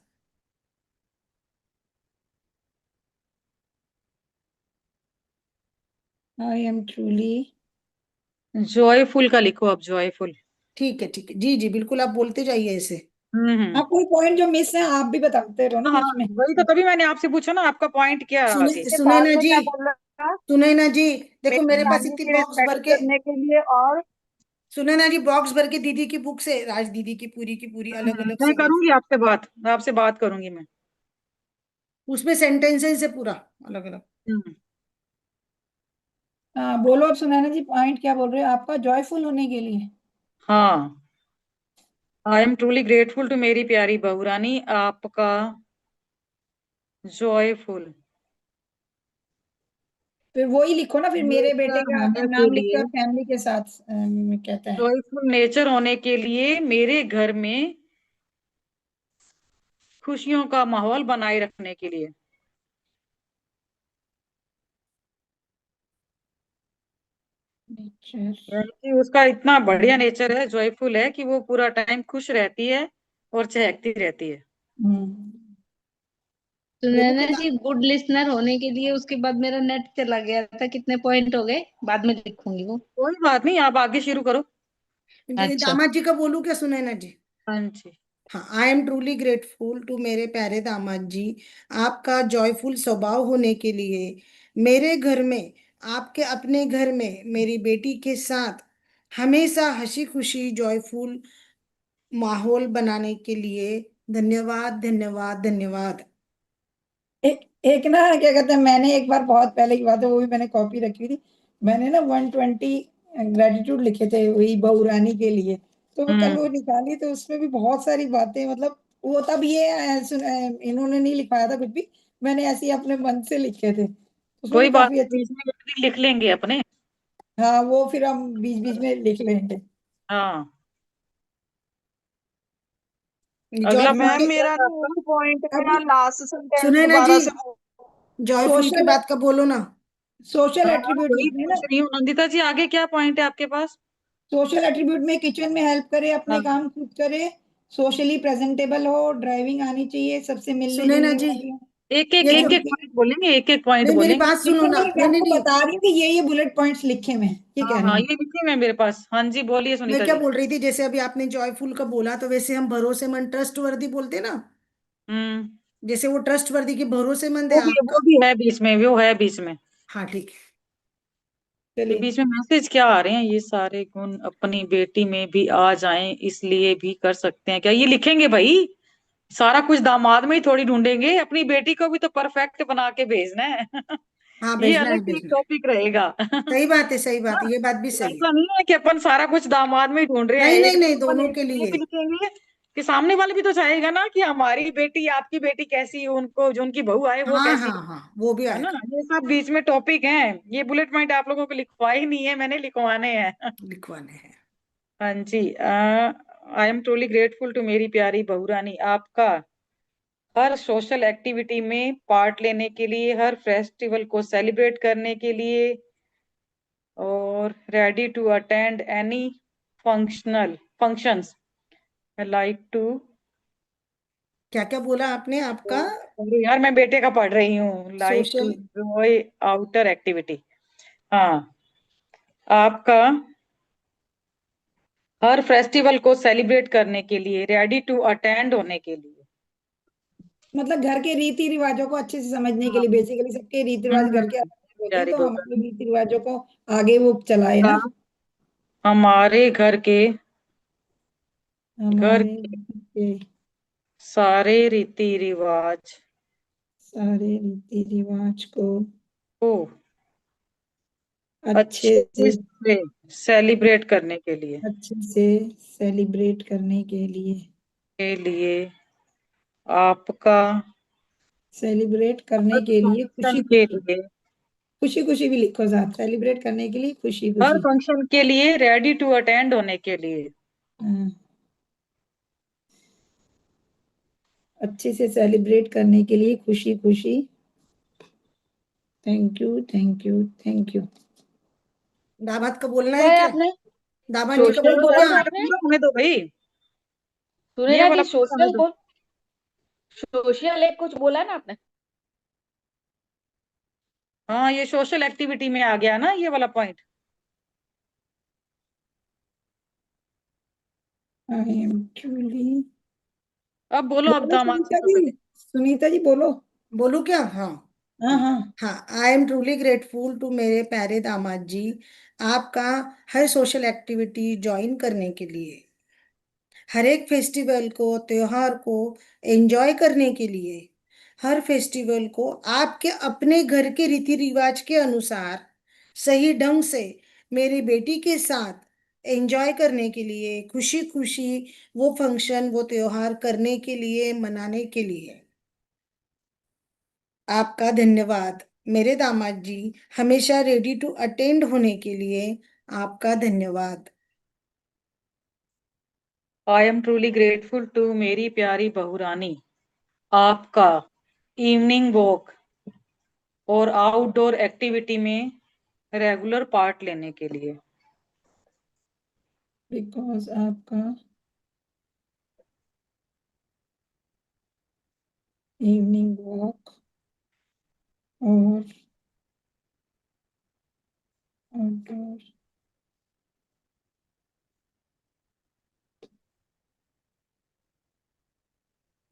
आई एम ट्रूली, जॉयफुल का लिखो आप, जॉयफुल। ठीक है, ठीक है, जी जी बिल्कुल, आप बोलते जाइए ऐसे। हाँ कोई पॉइंट जो मिस है आप भी बताते रहो ना हाँ, बीच में। वही तो तभी मैंने आपसे पूछा ना, आपका पॉइंट क्या है आगे? सुने ना जी, क्या बोल रहा? सुने ना जी, देखो मेरी मेरे पास नानी इतनी की बॉक्स भर रिस्पेक्ट के, करने के लिए और सुने ना जी, बॉक्स भर के दीदी की बुक से, राज दीदी की पूरी अलग अलग मैं से करूंगी आपसे बात करूंगी मैं। उसमें सेंटेंसेस है पूरा अलग अलग। हम्म, हाँ बोलो अब सुनैना जी, पॉइंट क्या बोल रहे हो आपका, जॉयफुल होने के लिए। हाँ। I am truly grateful to मेरी प्यारी बहू रानी, आपका जॉयफुल फिर वही लिखो ना, फिर मेरे बेटे नेचर का होने के नाम लिख के लिए, और फैमिली के साथ कहता है। जॉयफुल नेचर होने के लिए मेरे घर में खुशियों का माहौल बनाए रखने के लिए। नेचर। यानी कि उसका इतना बढ़िया नेचर है, जॉयफुल है, कि वो पूरा टाइम खुश रहती है और चहकती रहती है। हम्म। बोलो सुनैना बेटा। जी, गुड लिसनर होने के लिए उसके बाद मेरा नेट चला गया था, कितने पॉइंट हो गए बाद में लिखूंगी वो। कोई बात नहीं, आप आगे शुरू करो। अच्छा। दामाद जी का बोलूं क्या, सुने ना जी? हाँ जी। हाँ, I am truly grateful to मेरे प्यारे दामाद जी, आपका जॉयफुल स्वभाव होने के लिए, मेरे घर में, आपके अपने घर में मेरी बेटी के साथ हमेशा हंसी खुशी जॉयफुल माहौल बनाने के लिए धन्यवाद, धन्यवाद, धन्यवाद। एक ना क्या कहते हैं, मैंने एक बार बहुत पहले की बात है, वो भी मैंने कॉपी रखी हुई थी, मैंने ना 120 ग्रेटिट्यूड लिखे थे वही बहू रानी के लिए। तो वो कल हम्म वो निकाली तो उसमें भी बहुत सारी बातें, मतलब वो तब ये इन्होंने नहीं लिखाया था कुछ भी, मैंने ऐसे ही अपने मन से लिखे थे, उसमें भी कोई बात काफी नहीं, अच्छी। बीच में एक दिन लिख लेंगे अपने। हाँ वो फिर हम बीच बीच में लिख लेंगे। हाँ। अगला जॉयफुल मैम के, पॉइंट क्या मेरा था ना आपका? एक पॉइंट है ना, अभी लास्ट सेंटेंस सुने ना जी, दोबारा से जॉयफुल के सोशल बाद का बोलो ना। सोशल हाँ, एट्रीब्यूट वही लिखने हैं ना। पूछ रही हूँ नंदिता जी, आगे क्या पॉइंट है आपके पास? सोशल एट्रीब्यूट में किचन में हेल्प करे, अपने हाँ, काम खुद करे, सोशली प्रेजेंटेबल हो, ड्राइविंग आनी चाहिए, सबसे मिलने सुने ना जुलने जी, वाली हो। एक एक ये जो, एक एक पॉइंट बोलेंगे, एक एक पॉइंट नहीं मेरी बोलेंगे। बात सुनो लिखे ना, मैंने, मैं नहीं नहीं आपको नहीं, बता रही हूँ कि ये बुलेट पॉइंट्स लिखे मैं, ये हाँ कह रही हाँ, हूँ। ये लिखी है मेरे पास। हाँ जी, बोलिए मैं सुनीता क्या जी। बोल रही थी, जैसे अभी आपने जॉयफुल का बोला तो वैसे हम भरोसेमंद ट्रस्टवर्दी बोलते ना, हम्म। जैसे वो ट्रस्टवर्दी के भरोसेमंद है आपका। वो भी है बीच में, वो है बीच में। हाँ ठीक है। ये चलिए। बीच में मैसेज क्या आ रहे हैं? ये सारे गुण अपनी बेटी में भी आ जाएं, इसलिए भी कर सकते हैं क्या? ये लिखेंगे भाई, सारा कुछ दामाद में ही थोड़ी ढूंढेंगे, अपनी बेटी को भी तो परफेक्ट बना के भेजना है। हाँ ये भेजना अलग है, से एक भेजना है। टॉपिक रहेगा। सही बात है, सही बात हाँ, है, ये बात भी सही है। ऐसा नहीं है कि अपन सारा कुछ दामाद में ही ढूंढ रहे हैं, नहीं एक नहीं तो नहीं, अपन दोनों के ये लिए। भी लिखेंगे कि सामने वाले भी तो चाहेगा ना कि हमारी बेटी, आपकी बेटी कैसी हो, उनको जो उनकी बहू आए वो हाँ कैसी हाँ हाँ, वो भी है ना। आएगा। ये सब बीच में टॉपिक हैं, ये बुलेट पॉइंट आप लोगों को लिखवा ही नहीं है, मैंने लिखवाने हैं। लिखवाने हैं। हाँ जी। I am truly grateful to मेरी प्यारी बहू रानी, आपका हर सोशल एक्टिविटी में पार्ट लेने के लिए, हर फेस्टिवल को सेलिब्रेट करने के लिए, और ready to attend any functional functions like to, क्या क्या बोला आपने? आपका यार मैं बेटे का पढ़ रही हूँ। Like to social enjoy outer activity. हाँ, आपका हर फेस्टिवल को सेलिब्रेट करने के लिए, रेडी टू अटेंड होने के लिए। मतलब घर के रीति रिवाजों को अच्छे से समझने के हाँ। लिए, बेसिकली सबके रीति रिवाज घर के अलग अलग होते हैं, प्यारी तो बहू हमारे रीति रिवाजों को आगे वो चलाए ना। हमारे घर के हमारे के सारे रीति रिवाज सारे रीति रिवाज को को अच्छे अच्छे से सेलिब्रेट करने के लिए, सेलिब्रेट करने के लिए आपका सेलिब्रेट हर करने के लिए फंक्शन के लिए, खुशी खुशी भी लिखो साथ, सेलिब्रेट करने के लिए खुशी हर खुशी। फंक्शन के लिए रेडी टू अटेंड होने के लिए, हाँ, अच्छे से सेलिब्रेट करने के लिए खुशी खुशी। Thank you thank you thank you. दामाद का बोलना क्या है है क्या? आपने? दामाद जी का सोशल बोलो बोला क्या? ना आपने? पूरा होने दो भाई, ये सुनैना वाला जी, पूरा होने सोशल दो। बोल, सोशल एक कुछ बोला ना आपने? हाँ, ये सोशल एक्टिविटी में आ गया ना ये वाला पॉइंट। आई एम ट्रूली, अब बोलो, अब बोलो दामाद जी सुनीता तो जी, पहले। सुनीता जी बोलो। बोलू क्या? हाँ हाँ हाँ हाँ। हाँ। I am truly grateful to मेरे प्यारे दामाद जी, आपका हर सोशल एक्टिविटी ज्वाइन करने के लिए, हर एक फेस्टिवल को, त्योहार को एंजॉय करने के लिए, हर फेस्टिवल को आपके अपने घर के रीति रिवाज के अनुसार सही ढंग से मेरी बेटी के साथ एंजॉय करने के लिए, खुशी खुशी वो फंक्शन, वो त्योहार करने के लिए, मनाने के लिए आपका धन्यवाद। मेरे दामाद जी हमेशा रेडी टू अटेंड होने के लिए आपका धन्यवाद। I am truly grateful to मेरी प्यारी बहू रानी, आपका इवनिंग वॉक और आउटडोर एक्टिविटी में रेगुलर पार्ट लेने के लिए। बिकॉज आपका इवनिंग वॉक और outdoor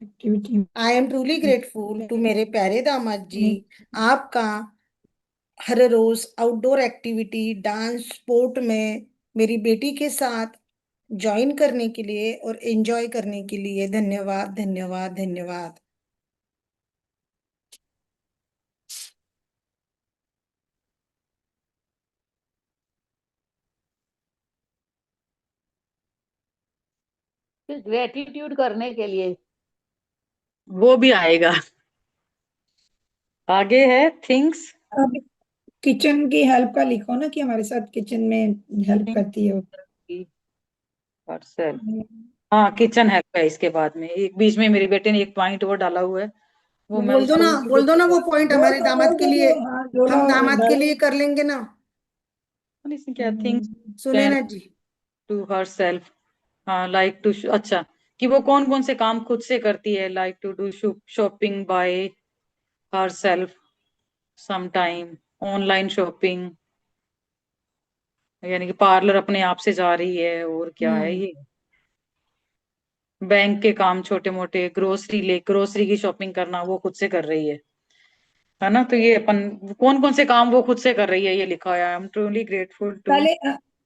activity I am truly grateful to मेरे प्यारे दामाद जी, में आपका हर रोज आउटडोर एक्टिविटी, डांस, स्पोर्ट में मेरी बेटी के साथ ज्वाइन करने के लिए और एंजॉय करने के लिए धन्यवाद धन्यवाद धन्यवाद। फिर ग्रेटिट्यूड करने के लिए। वो भी आएगा। आगे है थिंग्स। अब किचन की हेल्प का लिखो ना, कि हमारे साथ किचन में हेल्प करती है वो। पार्सल। हाँ, किचन हेल्प है इसके बाद में। एक बीच में मेरे बेटे ने एक पॉइंट और डाला हुआ है, वो मैं उसको बोल दो ना वो पॉइंट बोल हमारे दो दामाद बोल के दो लिए, जो, हाँ जो हम दामाद के डालो। लिए कर लेंगे ना। इसमें क्या थिंग्स सुने कैन ना जी। To herself. हाँ, लाइक टू, अच्छा, कि वो कौन कौन से काम खुद से करती है। Like to do shopping by her self some time, online shopping, यानी कि पार्लर अपने आप से जा रही है। और क्या है ये, बैंक के काम छोटे मोटे, ग्रोसरी की शॉपिंग करना वो खुद से कर रही है ना। तो ये अपन कौन कौन से काम वो खुद से कर रही है ये लिखा है। I am truly grateful to. पहले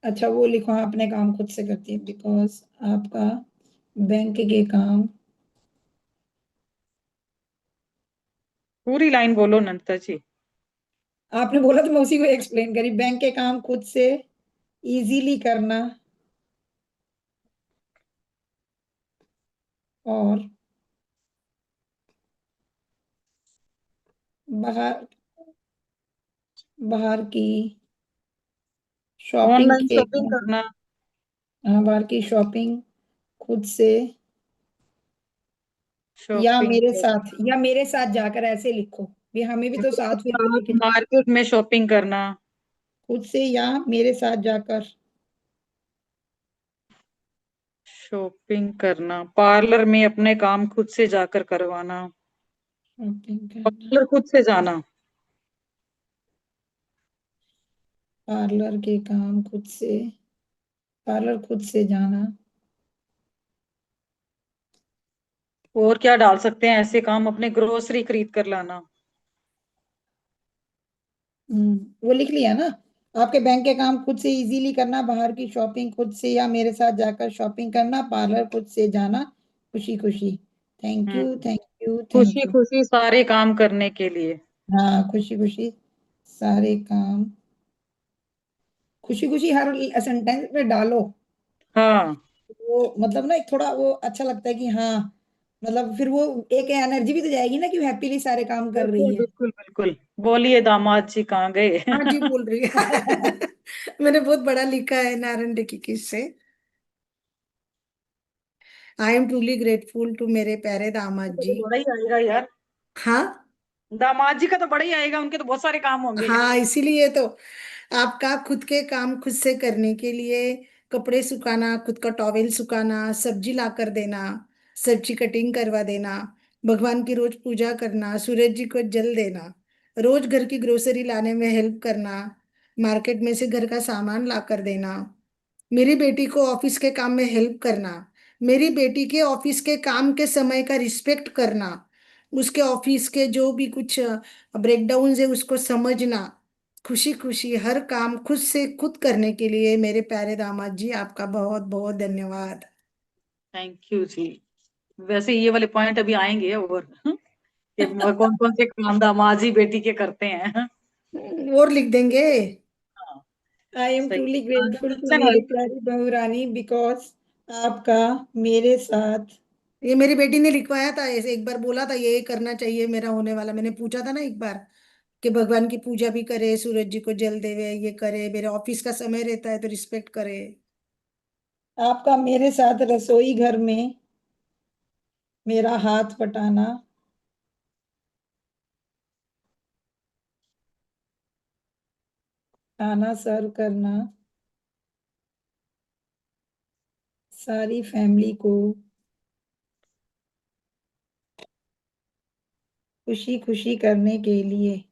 अच्छा वो लिखो, हाँ, अपने काम खुद से करती है, बिकॉज आपका बैंक के काम, पूरी लाइन बोलो नंदिता जी। आपने बोला तो मैं उसी को एक्सप्लेन करी। बैंक के काम खुद से इजीली करना और बाहर बाहर की शॉपिंग ऑनलाइन के शॉपिंग करना, हाँ, बाहर की शॉपिंग खुद से शॉपिंग या मेरे साथ जाकर, ऐसे लिखो भी, हमें भी तो साथ फिर वो लेके मार्केट में शॉपिंग करना, खुद से या मेरे साथ जाकर शॉपिंग करना, पार्लर में अपने काम खुद से जाकर करवाना, शॉपिंग करना, पार्लर खुद से जाना, पार्लर के काम खुद से, पार्लर खुद से जाना। और क्या डाल सकते हैं ऐसे काम, अपने ग्रोसरी खरीद कर लाना। वो लिख लिया ना। आपके बैंक के काम खुद से इजीली करना, बाहर की शॉपिंग खुद से या मेरे साथ जाकर शॉपिंग करना, पार्लर खुद से जाना, खुशी खुशी। Thank you, hmm thank you, thank खुशी यू। खुशी सारे काम करने के लिए। हाँ, खुशी खुशी सारे काम, खुशी खुशी हर सेंटेंस में डालो। हाँ वो मतलब ना एक थोड़ा वो अच्छा लगता है कि हाँ, मतलब फिर वो एक एनर्जी भी तो जाएगी ना कि वो हैप्पीली सारे काम कर रही बिल्कुल है। बिल्कुल बिल्कुल। बोलिए दामाद जी कहाँ गए? हाँ जी, बोल रही है। मैंने बहुत बड़ा लिखा है नारायण की किससे। I am truly grateful to मेरे प्यारे दामाद तो जी। बड़ा ही आएगा यार, हाँ दामाद जी का तो बड़ा ही आएगा, उनके तो बहुत सारे काम होंगे। हाँ, इसीलिए तो आपका खुद के काम खुद से करने के लिए, कपड़े सुखाना, खुद का टॉवेल सुखाना, सब्जी ला कर देना, सब्जी कटिंग करवा देना, भगवान की रोज पूजा करना, सूरज जी को जल देना, रोज घर की ग्रोसरी लाने में हेल्प करना, मार्केट में से घर का सामान ला कर देना, मेरी बेटी को ऑफिस के काम में हेल्प करना, मेरी बेटी के ऑफिस के काम के समय का रिस्पेक्ट करना, उसके ऑफिस के जो भी कुछ ब्रेकडाउन है उसको समझना, खुशी खुशी हर काम खुद से खुद करने के लिए मेरे प्यारे दामाद जी आपका बहुत बहुत धन्यवाद। थैंक यू जी। वैसे ये वाले पॉइंट अभी आएंगे और कि कौन कौन से काम दामाद जी बेटी के करते हैं। और लिख देंगे। हाँ, आई एम सही। ट्रूली ग्रेटफुल टू चलो, मेरी प्यारी बहू रानी बिकॉज आपका मेरे साथ। ये मेरी बेटी ने लिखवाया था, ऐसे एक बार बोला था ये करना चाहिए मेरा होने वाला, मैंने पूछा था ना एक बार कि भगवान की पूजा भी करे, सूरज जी को जल देवे, ये करे, मेरे ऑफिस का समय रहता है तो रिस्पेक्ट करे। आपका मेरे साथ रसोई घर में मेरा हाथ बटाना, खाना सर्व करना, सारी फैमिली को खुशी खुशी करने के लिए,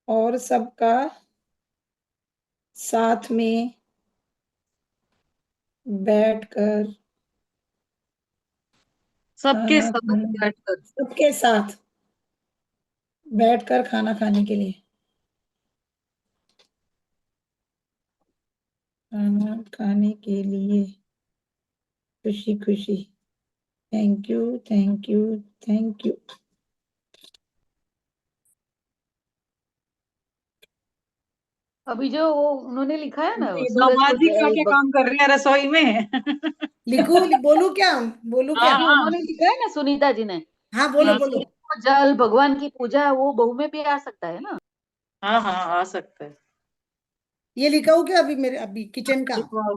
और सबका साथ में बैठकर सबके खाना साथ खाने, बैठकर। सबके साथ बैठकर खाना खाने के लिए, खाना खाने के लिए, खुशी खुशी। Thank you, thank you, thank you. अभी जो वो उन्होंने लिखा है ना, ये सूरज को दामाद जी क्या क्या काम कर रहे हैं रसोई में? लिखू, बोलू क्या, बोलू क्या? हाँ अभी हाँ उन्होंने लिखा है ना सुनीता जी ने, हाँ बोलो कि बोलो। सूरज को जल, भगवान की पूजा, वो बहू में भी आ सकता है ना। हाँ हाँ, आ सकता है। ये लिखा हूँ क्या अभी मेरे, अभी किचन का? लिखवाओ।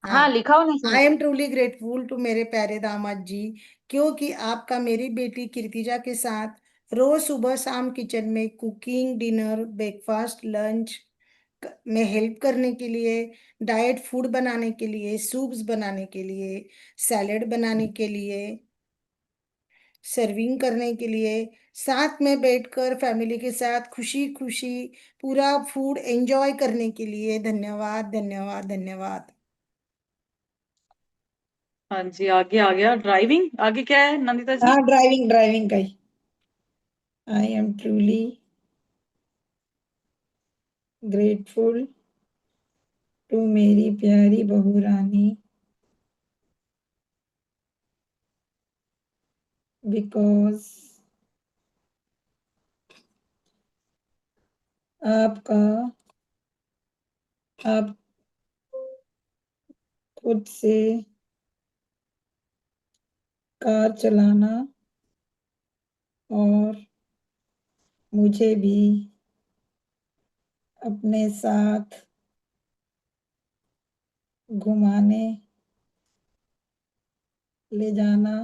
हाँ। हाँ, लिखा हो ना I Sunita. Am truly grateful to मेरे प्यारे दामाद जी, क्योंकि आपका मेरी बेटी कीर्तिजा के साथ रोज सुबह शाम किचन में कुकिंग, डिनर, ब्रेकफास्ट, लंच में हेल्प करने के लिए, डाइट फूड बनाने के लिए, सूप्स बनाने के लिए, सैलेड बनाने के लिए, सर्विंग करने के लिए, साथ में बैठकर फैमिली के साथ खुशी खुशी पूरा फूड एंजॉय करने के लिए, धन्यवाद धन्यवाद धन्यवाद। हाँ जी, आगे आ गया ड्राइविंग, आगे क्या है नंदिता जी? हाँ, ड्राइविंग, ड्राइविंग का ही। I am truly grateful to मेरी प्यारी बहू रानी बिकॉज आपका आप खुद से कार चलाना और मुझे भी अपने साथ घुमाने ले जाना,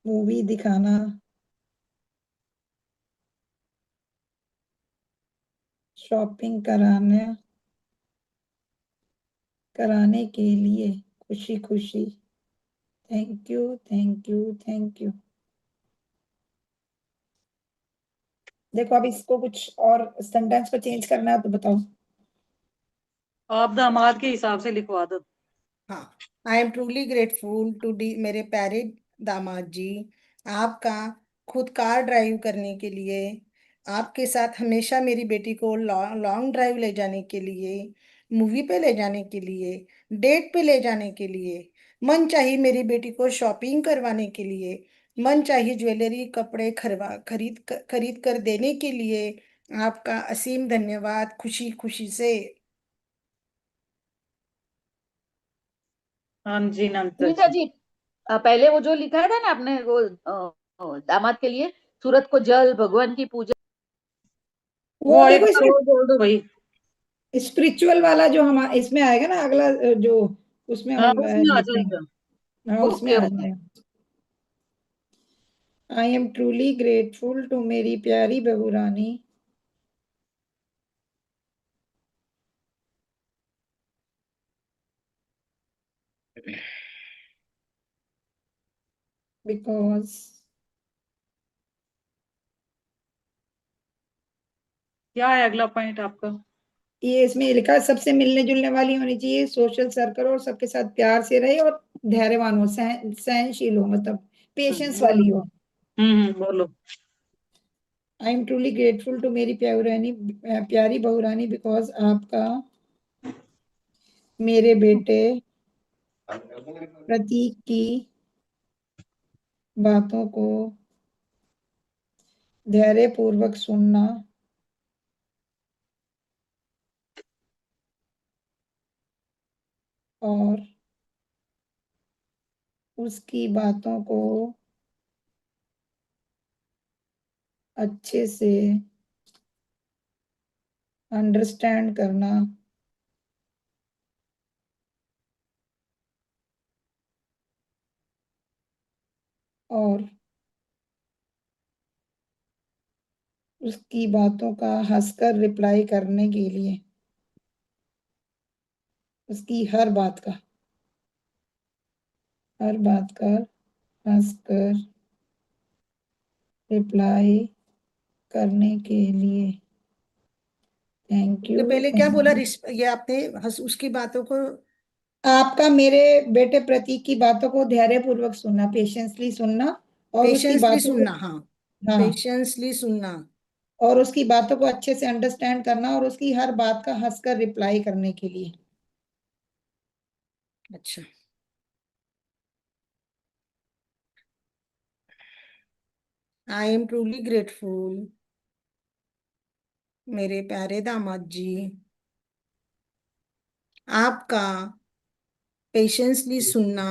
मूवी दिखाना शॉपिंग कराने के लिए खुशी खुशी। Thank you thank you thank you. देखो अब इसको कुछ और सेंटेंस को चेंज करना है तो बताओ। आप दामाद के हिसाब से लिखवा दो। हाँ, I am truly grateful to the मेरे प्यारे दामाद जी, आपका खुद कार ड्राइव करने के लिए, आपके साथ हमेशा मेरी बेटी को लॉन्ग ड्राइव ले जाने के लिए, मूवी पे ले जाने के लिए, डेट पे ले जाने के लिए, मन चाहिए मेरी बेटी को शॉपिंग करवाने के लिए, मन चाहिए ज्वेलरी कपड़े खरीद कर देने के लिए, आपका असीम धन्यवाद खुशी खुशी से। हाँ जी नंतर सुनीता जी। जी, पहले वो जो लिखा था ना आपने वो दामाद के लिए, सूरत को जल, भगवान की पूजा, वो वो एक देखो बार इसमें और बोल दो भाई। स्पिरिचुअल वाला जो हम इसमें आएगा ना अगला जो उसमें हाँ हम उसमें आ लिखेंगे। जाएगा। हाँ उसमें ओके आ ओके। जाएगा। I am truly grateful to मेरी प्यारी बहू रानी बिकॉज क्या है अगला पॉइंट आपका? ये इसमें लिखा है, सबसे मिलने जुलने वाली होनी चाहिए, सोशल सर्कल और सबके साथ प्यार से रहे और धैर्यवान हो, सहनशील हो, मतलब पेशेंस वाली बोलो। हो। बोलो। I am truly grateful to मेरी प्यारी बहू रानी बिकॉज आपका मेरे बेटे प्रतीक की बातों को धैर्य पूर्वक सुनना और उसकी बातों को अच्छे से अंडरस्टैंड करना और उसकी बातों का हंसकर रिप्लाई करने के लिए, उसकी हर बात का हंसकर रिप्लाई करने के लिए थैंक तो यू पहले क्या थैंक बोला, यू। ये आपने उसकी बातों को आपका मेरे बेटे प्रतीक की बातों को धैर्यपूर्वक सुनना, पेशेंसली सुनना और उसकी पेशेंसली बातों को, सुनना, हाँ, हाँ, पेशेंसली सुनना, और उसकी बातों को अच्छे से अंडरस्टैंड करना और उसकी हर बात का हंसकर रिप्लाई करने के लिए। अच्छा। आई एम ट्रूली ग्रेटफुल मेरे प्यारे दामाद जी, आपका पेशेंसली सुनना,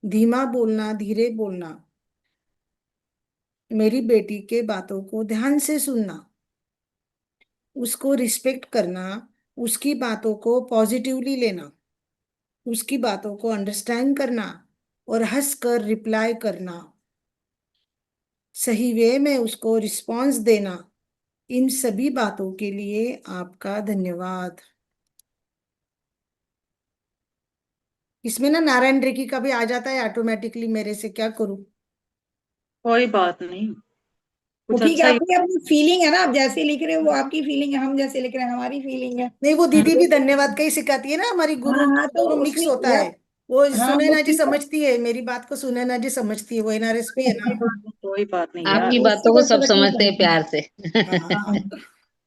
धीमा बोलना, धीरे बोलना, मेरी बेटी के बातों को ध्यान से सुनना, उसको रिस्पेक्ट करना, उसकी बातों को पॉजिटिवली लेना, उसकी बातों को अंडरस्टैंड करना और हंसकर रिप्लाई करना, सही वे में उसको रिस्पॉन्स देना, इन सभी बातों के लिए आपका धन्यवाद। इसमें ना नारायण रेड्डी का भी आ जाता है ऑटोमेटिकली, मेरे से क्या करूं। कोई बात नहीं, वो कुछ ठीक है, अच्छा ही। अपनी अपनी फीलिंग है ना, आप जैसे लिख रहे हो वो आपकी फीलिंग है, हम जैसे लिख रहे हैं हमारी फीलिंग है। नहीं, वो दीदी भी तो धन्यवाद का ही सिखाती है ना, हमारी गुरु, हाँ हाँ, तो दोनों मिक्स उसमें होता यार, है। वो हाँ वो सुनैना जी ठीक है, समझती है मेरी बात को, सुनैना जी समझती है, वो एनआरएसपी है ना। कोई बात नहीं यार, आपकी उससे बातों को कोई सब फर्क नहीं समझते हैं पड़ता। प्यार से। हाँ, हाँ,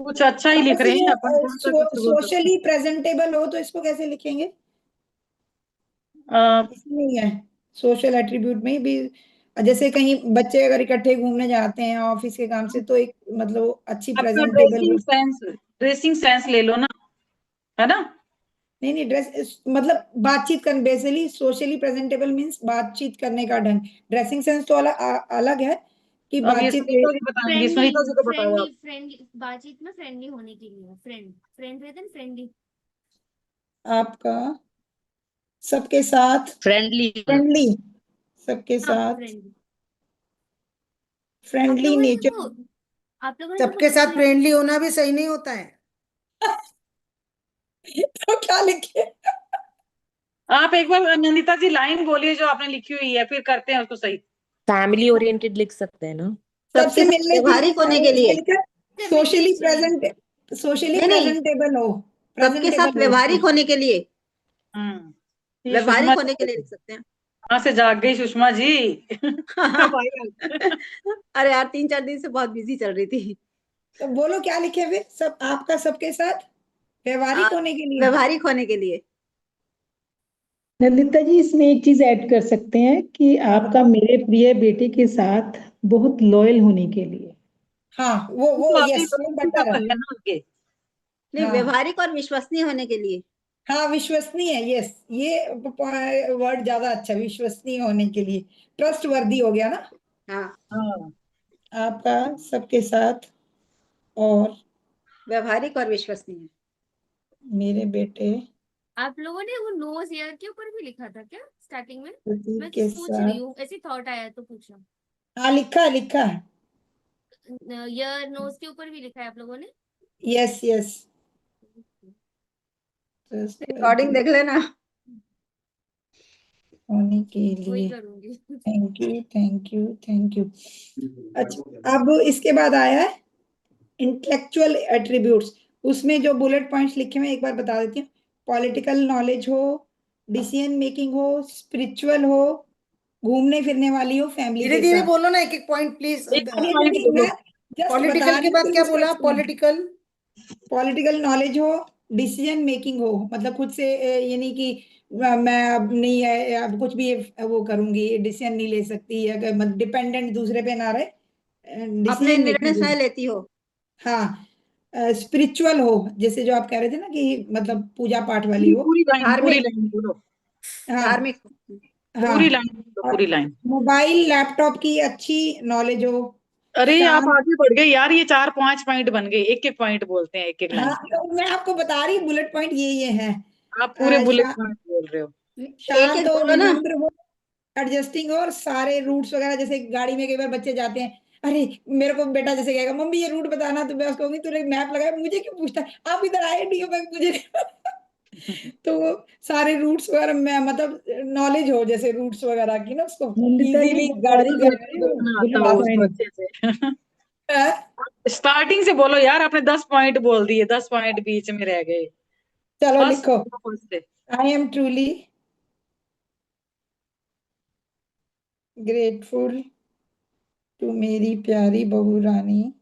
कुछ अच्छा ही अब लिख वैसे रहे हैं, अपन ये कौन सा कुछ बोल सकते सोशली प्रेजेंटेबल हो तो इसको कैसे लिखेंगे? हैं। इसमें ही है, सोशल एट्रीब्यूट में भी। जैसे कहीं बच्चे अगर इकट्ठे घूमने जाते हैं ऑफिस के काम से तो एक मतलब वो अच्छी आपका प्रेजेंटेबल। ड्रेसिंग सेंस ले लो ना, है ना? नहीं नहीं, मतलब बातचीत करने, बेसिकली सोशली प्रेजेंटेबल मींस बातचीत करने का ढंग। ड्रेसिंग सेंस तो अलग है कि अब ये बातचीत सुनीता जी बताएंगी, फ्रेंडली सुनीता जी को बताओ फ्रेंडली आप। फ्रेंडली बातचीत में फ्रेंडली होने के लिए, फ्रेंड फ्रेंड रहते हैं फ्रेंडली। आपका सबके साथ फ्रेंडली। फ्रेंडली, सबके हाँ साथ फ्रेंडली। आप फ्रेंडली लोगों ने नेचर। वो आप लोगों ने वो सबके साथ लिखा है। फ्रेंडली होना भी सही नहीं होता है। तो क्या लिखे? आप एक बार नंदिता जी लाइन बोलिए जो आपने लिखी हुई है, फिर करते हैं उसको सही। फैमिली ओरिएंटेड लिख सकते हैं ना। सबसे सबके साथ मिलने व्यवहारिक होने के लिए। सोशली नहीं, प्रेजेंटेबल हो, सबके साथ प्रेजेंटेबल हो। व्यवहारिक होने के लिए, ये सुषमा व्यवहारिक होने के लिए लिख सकते हैं। कहाँ से जाग गई सुषमा जी? कब आई आप? अरे यार 3-4 दिन से बहुत बिजी चल रही थी। तो बोलो क्या लिखे फिर, सब आपका सबके साथ व्यवहारिक होने के लिए। व्यवहारिक होने के लिए। नंदिता जी, इसमें एक चीज ऐड कर सकते हैं कि आपका मेरे प्रिय बेटे के साथ बहुत लॉयल होने के लिए। हाँ वो तो यस, वो बेटर है है। ना आगे। नहीं, हाँ व्यवहारिक और विश्वसनीय होने के लिए। हाँ, विश्वसनीय है, यस, ये वर्ड ज्यादा अच्छा, विश्वसनीय होने के लिए, ट्रस्ट वर्दी हो गया ना। हाँ, हाँ, आपका सबके साथ और व्यवहारिक और विश्वसनीय। मेरे बेटे आप लोगों ने वो नोज ईयर के ऊपर भी लिखा था क्या स्टार्टिंग में? प्रतीक मैं के पूछ रही साथ। हूँ, ऐसी थॉट आया तो पूछा। हाँ, लिखा है। ईयर नोज के ऊपर भी लिखा है आप लोगों ने? यस यस, ट्रस्ट रिकॉर्डिंग देख लेना। होने के वही लिए। करूंगी। Thank you thank you thank you. अच्छा, अब इसके बाद आया है इंटेलेक्चुअल एट्रीब्यूट्स। उसमें जो बुलेट पॉइंट्स लिखे हुए हैं एक बार बता देती हूँ। पॉलिटिकल नॉलेज हो, डिसीजन मेकिंग हो, स्पिरिचुअल हो, घूमने फिरने वाली हो, फैमिली धीरे के धीरे साथ। बोलो ना, एक एक पॉइंट प्लीज। एक ये पॉइंट नहीं, बोलो। मैं जस्ट बता पॉलिटिकल रही के हूँ, बाद फिर क्या उसको बोला? एक्सप्लेन। पॉलिटिकल। पॉलिटिकल नॉलेज हो, डिसीजन मेकिंग हो, मतलब खुद से ये नहीं कि मैं अब नहीं है, अब कुछ भी वो करूंगी, डिसीजन नहीं ले सकती, अगर डिपेंडेंट दूसरे पे ना रहे, अपने डिसीजन निर्णय मेकिंग हो। स्वयं लेती हो। हाँ, स्पिरिचुअल हो, जैसे जो आप कह रहे थे ना कि मतलब पूजा पाठ वाली हो। पूरी धार्मिक, लाइन बोलो। हाँ धार्मिक। हाँ। पूरी लाइन बोलो, और पूरी लाइन। मोबाइल लैपटॉप की अच्छी नॉलेज हो। अरे आप शांत। आगे बढ़ गए यार, ये 4-5 पॉइंट बन गए, एक एक पॉइंट बोलते हैं एक एक हाँ, लाइन। तो मैं आपको बता रही हूँ बुलेट पॉइंट ये है। आप पूरे बुलेट शा, पॉइंट बोल रहे हो। एक शांत एक हो, बोलो ना। विनम्र हो, एडजस्टिंग हो, और सारे रूट्स वगैरह, जैसे गाड़ी में कई बार बच्चे जाते हैं, अरे मेरे को बेटा जैसे कहेगा मम्मी ये रूट बताना, तो मैं उसको कहूंगी तूने मैप लगाया, मुझे क्यों पूछता है, आप इधर आए नहीं हो, मैं मुझे तो वो सारे रूट्स वगैरह में मतलब नॉलेज हो, जैसे रूट्स वगैरह की ना, उसको नंदिता जी, इजीली गाड़ी दोबारा चला बोलिए वो आता बुलेट हो उसको पॉइंट। अच्छे से। स्टार्टिंग से बोलो यार, आपने 10 पॉइंट बोल दिए, 10 पॉइंट बीच में रह गए। चलो फर्स्ट लिखो। First I am truly grateful to मेरी प्यारी बहू रानी।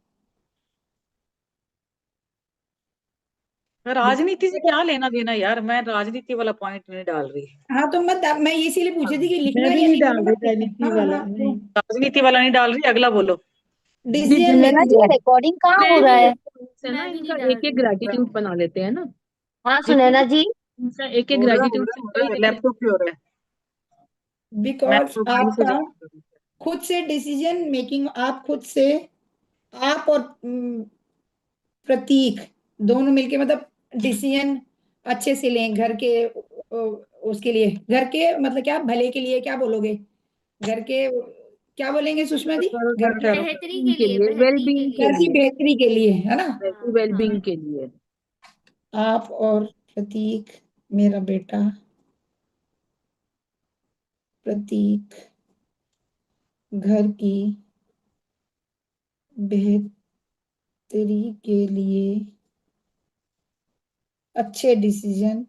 राजनीति से क्या लेना देना यार, मैं राजनीति वाला पॉइंट नहीं डाल रही। हाँ तो मत, मैं इसीलिए पूछी थी कि मैं लिखना भी या नहीं नहीं, डाल बोलो रही मत लिखना। राजनीति हाँ वाला, हाँ, नहीं। राजनीति वाला नहीं डाल रही, अगला बोलो। डिसीजन नैना जी, मेकिंग। रिकॉर्डिंग कहाँ हो रहा है? है ना, मैं भी इनका नहीं डाल एक एक रही। ग्रेटिट्यूड बना लेते हैं ना। हाँ जितने सुनैना जी। इनका एक एक हो रहा हो ग्रेटिट्यूड रहा से हो कई रहा है, लिख लेते लैपटॉप पे हो रहा है। मैं बिकॉज मोबाइल से आपका ज्वाइन करूँ। खुद से डिसीजन मेकिंग, आप खुद से, आप और प्रतीक दोनों मिलके मतलब डिसीजन अच्छे से लें घर के, उसके लिए, घर के मतलब क्या भले के लिए, क्या बोलोगे, घर के, क्या बोलेंगे सुषमा जी, घर के, बेहतरी के के लिए, लिए, बेहतरी के वेलबींग के लिए। घर की लिए, बेहतरी के लिए, है ना। वैसी हाँ हाँ। वेलबींग के लिए। आप और प्रतीक, मेरा बेटा प्रतीक, घर की बेहतरी के लिए अच्छे डिसीजन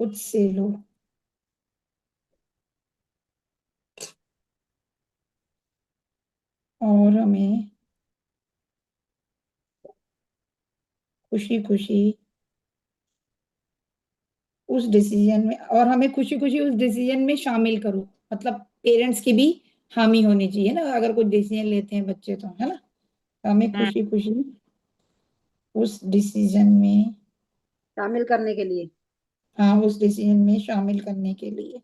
खुद से लो। और हमें खुशी खुशी उस डिसीजन में, और हमें खुशी खुशी उस डिसीजन में शामिल करो, मतलब पेरेंट्स की भी हामी होनी चाहिए ना, अगर कुछ डिसीजन लेते हैं बच्चे तो, है ना, तो हमें खुशी खुशी उस डिसीजन में, शामिल करने के लिए। हाँ, उस डिसीजन में शामिल करने के लिए।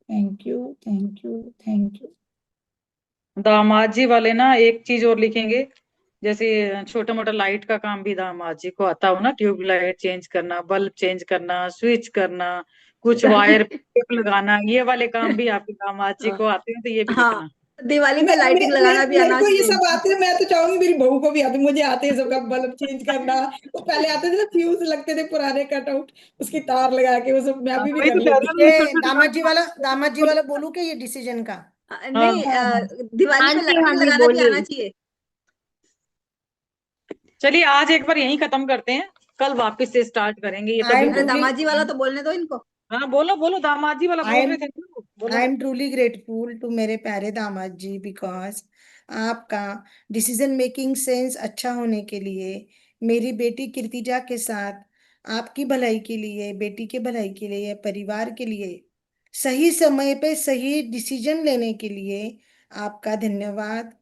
Thank you thank you thank you. दामाद जी वाले ना एक चीज और लिखेंगे जैसे छोटा मोटा लाइट का काम भी दामाद जी को आता हो ना, ट्यूबलाइट चेंज करना, बल्ब चेंज करना, स्विच करना, कुछ वायर लगाना, ये वाले काम भी आपके दामाद जी को आते हैं, तो ये भी लिखना। दिवाली पे लाइटिंग लगाना भी मेरे आना को ये चाहिए। सब आते हैं, मैं तो चाहूंगी मेरी बहू को भी आते, मुझे आते हैं सबका बल्ब चेंज करना। वो पहले आते थे ना, फ्यूज लगते थे पुराने कटआउट, उसकी तार लगा के, वो सब मैं अभी भी वही कर तो कह लेती रहा हूँ, ये छोटे दामाद जी वाला बोलू के ये डिसीजन का? नहीं, हाँ, हाँ। दिवाली हाँ पे जी, लाइटिंग हाँ जी, लगाना भी आना बोलिए। चाहिए। चलिए आज एक बार यहीं खत्म करते हैं, कल वापस से स्टार्ट करेंगे, ये तो आई एम अरे बिल्कुल। दामाद जी वाला तो बोलने दो इनको। हाँ बोलो बोलो, दामाद जी वाला आई बोल एम रहे थे ना, बोलो। I am truly grateful to मेरे प्यारे दामाद जी, बिकॉज आपका डिसीजन मेकिंग सेंस अच्छा होने के लिए, मेरी बेटी कीर्तिजा के साथ आपकी भलाई के लिए, बेटी के भलाई के लिए, परिवार के लिए सही समय पे सही डिसीजन लेने के लिए आपका धन्यवाद।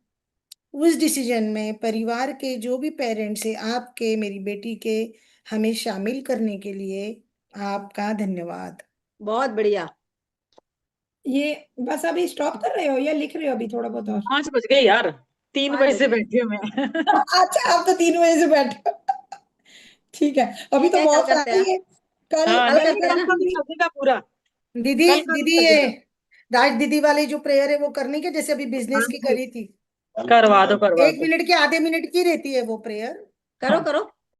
उस डिसीजन में परिवार के जो भी पेरेंट्स है आपके, मेरी बेटी के, हमें शामिल करने के लिए आपका धन्यवाद। बहुत बढ़िया। ये बस अभी स्टॉप कर रहे हो या लिख रहे हो अभी थोड़ा बहुत और? 5 बज गए यार, 3 5 बजे से बजे। बैठी हूँ मैं। अच्छा, आप तो 3 बजे से बैठे हो। ठीक है, अभी ठीक तो है, कल बहुत करते सारी हैं। है। कल हाँ कल नहीं, कल करते हैं कल ना। का भी करेंगे। चलेगा पूरा, दीदी कल का भी दीदी ये चलेगा। राज दीदी वाली जो प्रेयर है वो करनी के, जैसे अभी बिजनेस हाँ की जी, करी थी, करवा दो करवा 1 दो। मिनट के आधे मिनट की रहती है वो प्रेयर। करो करो।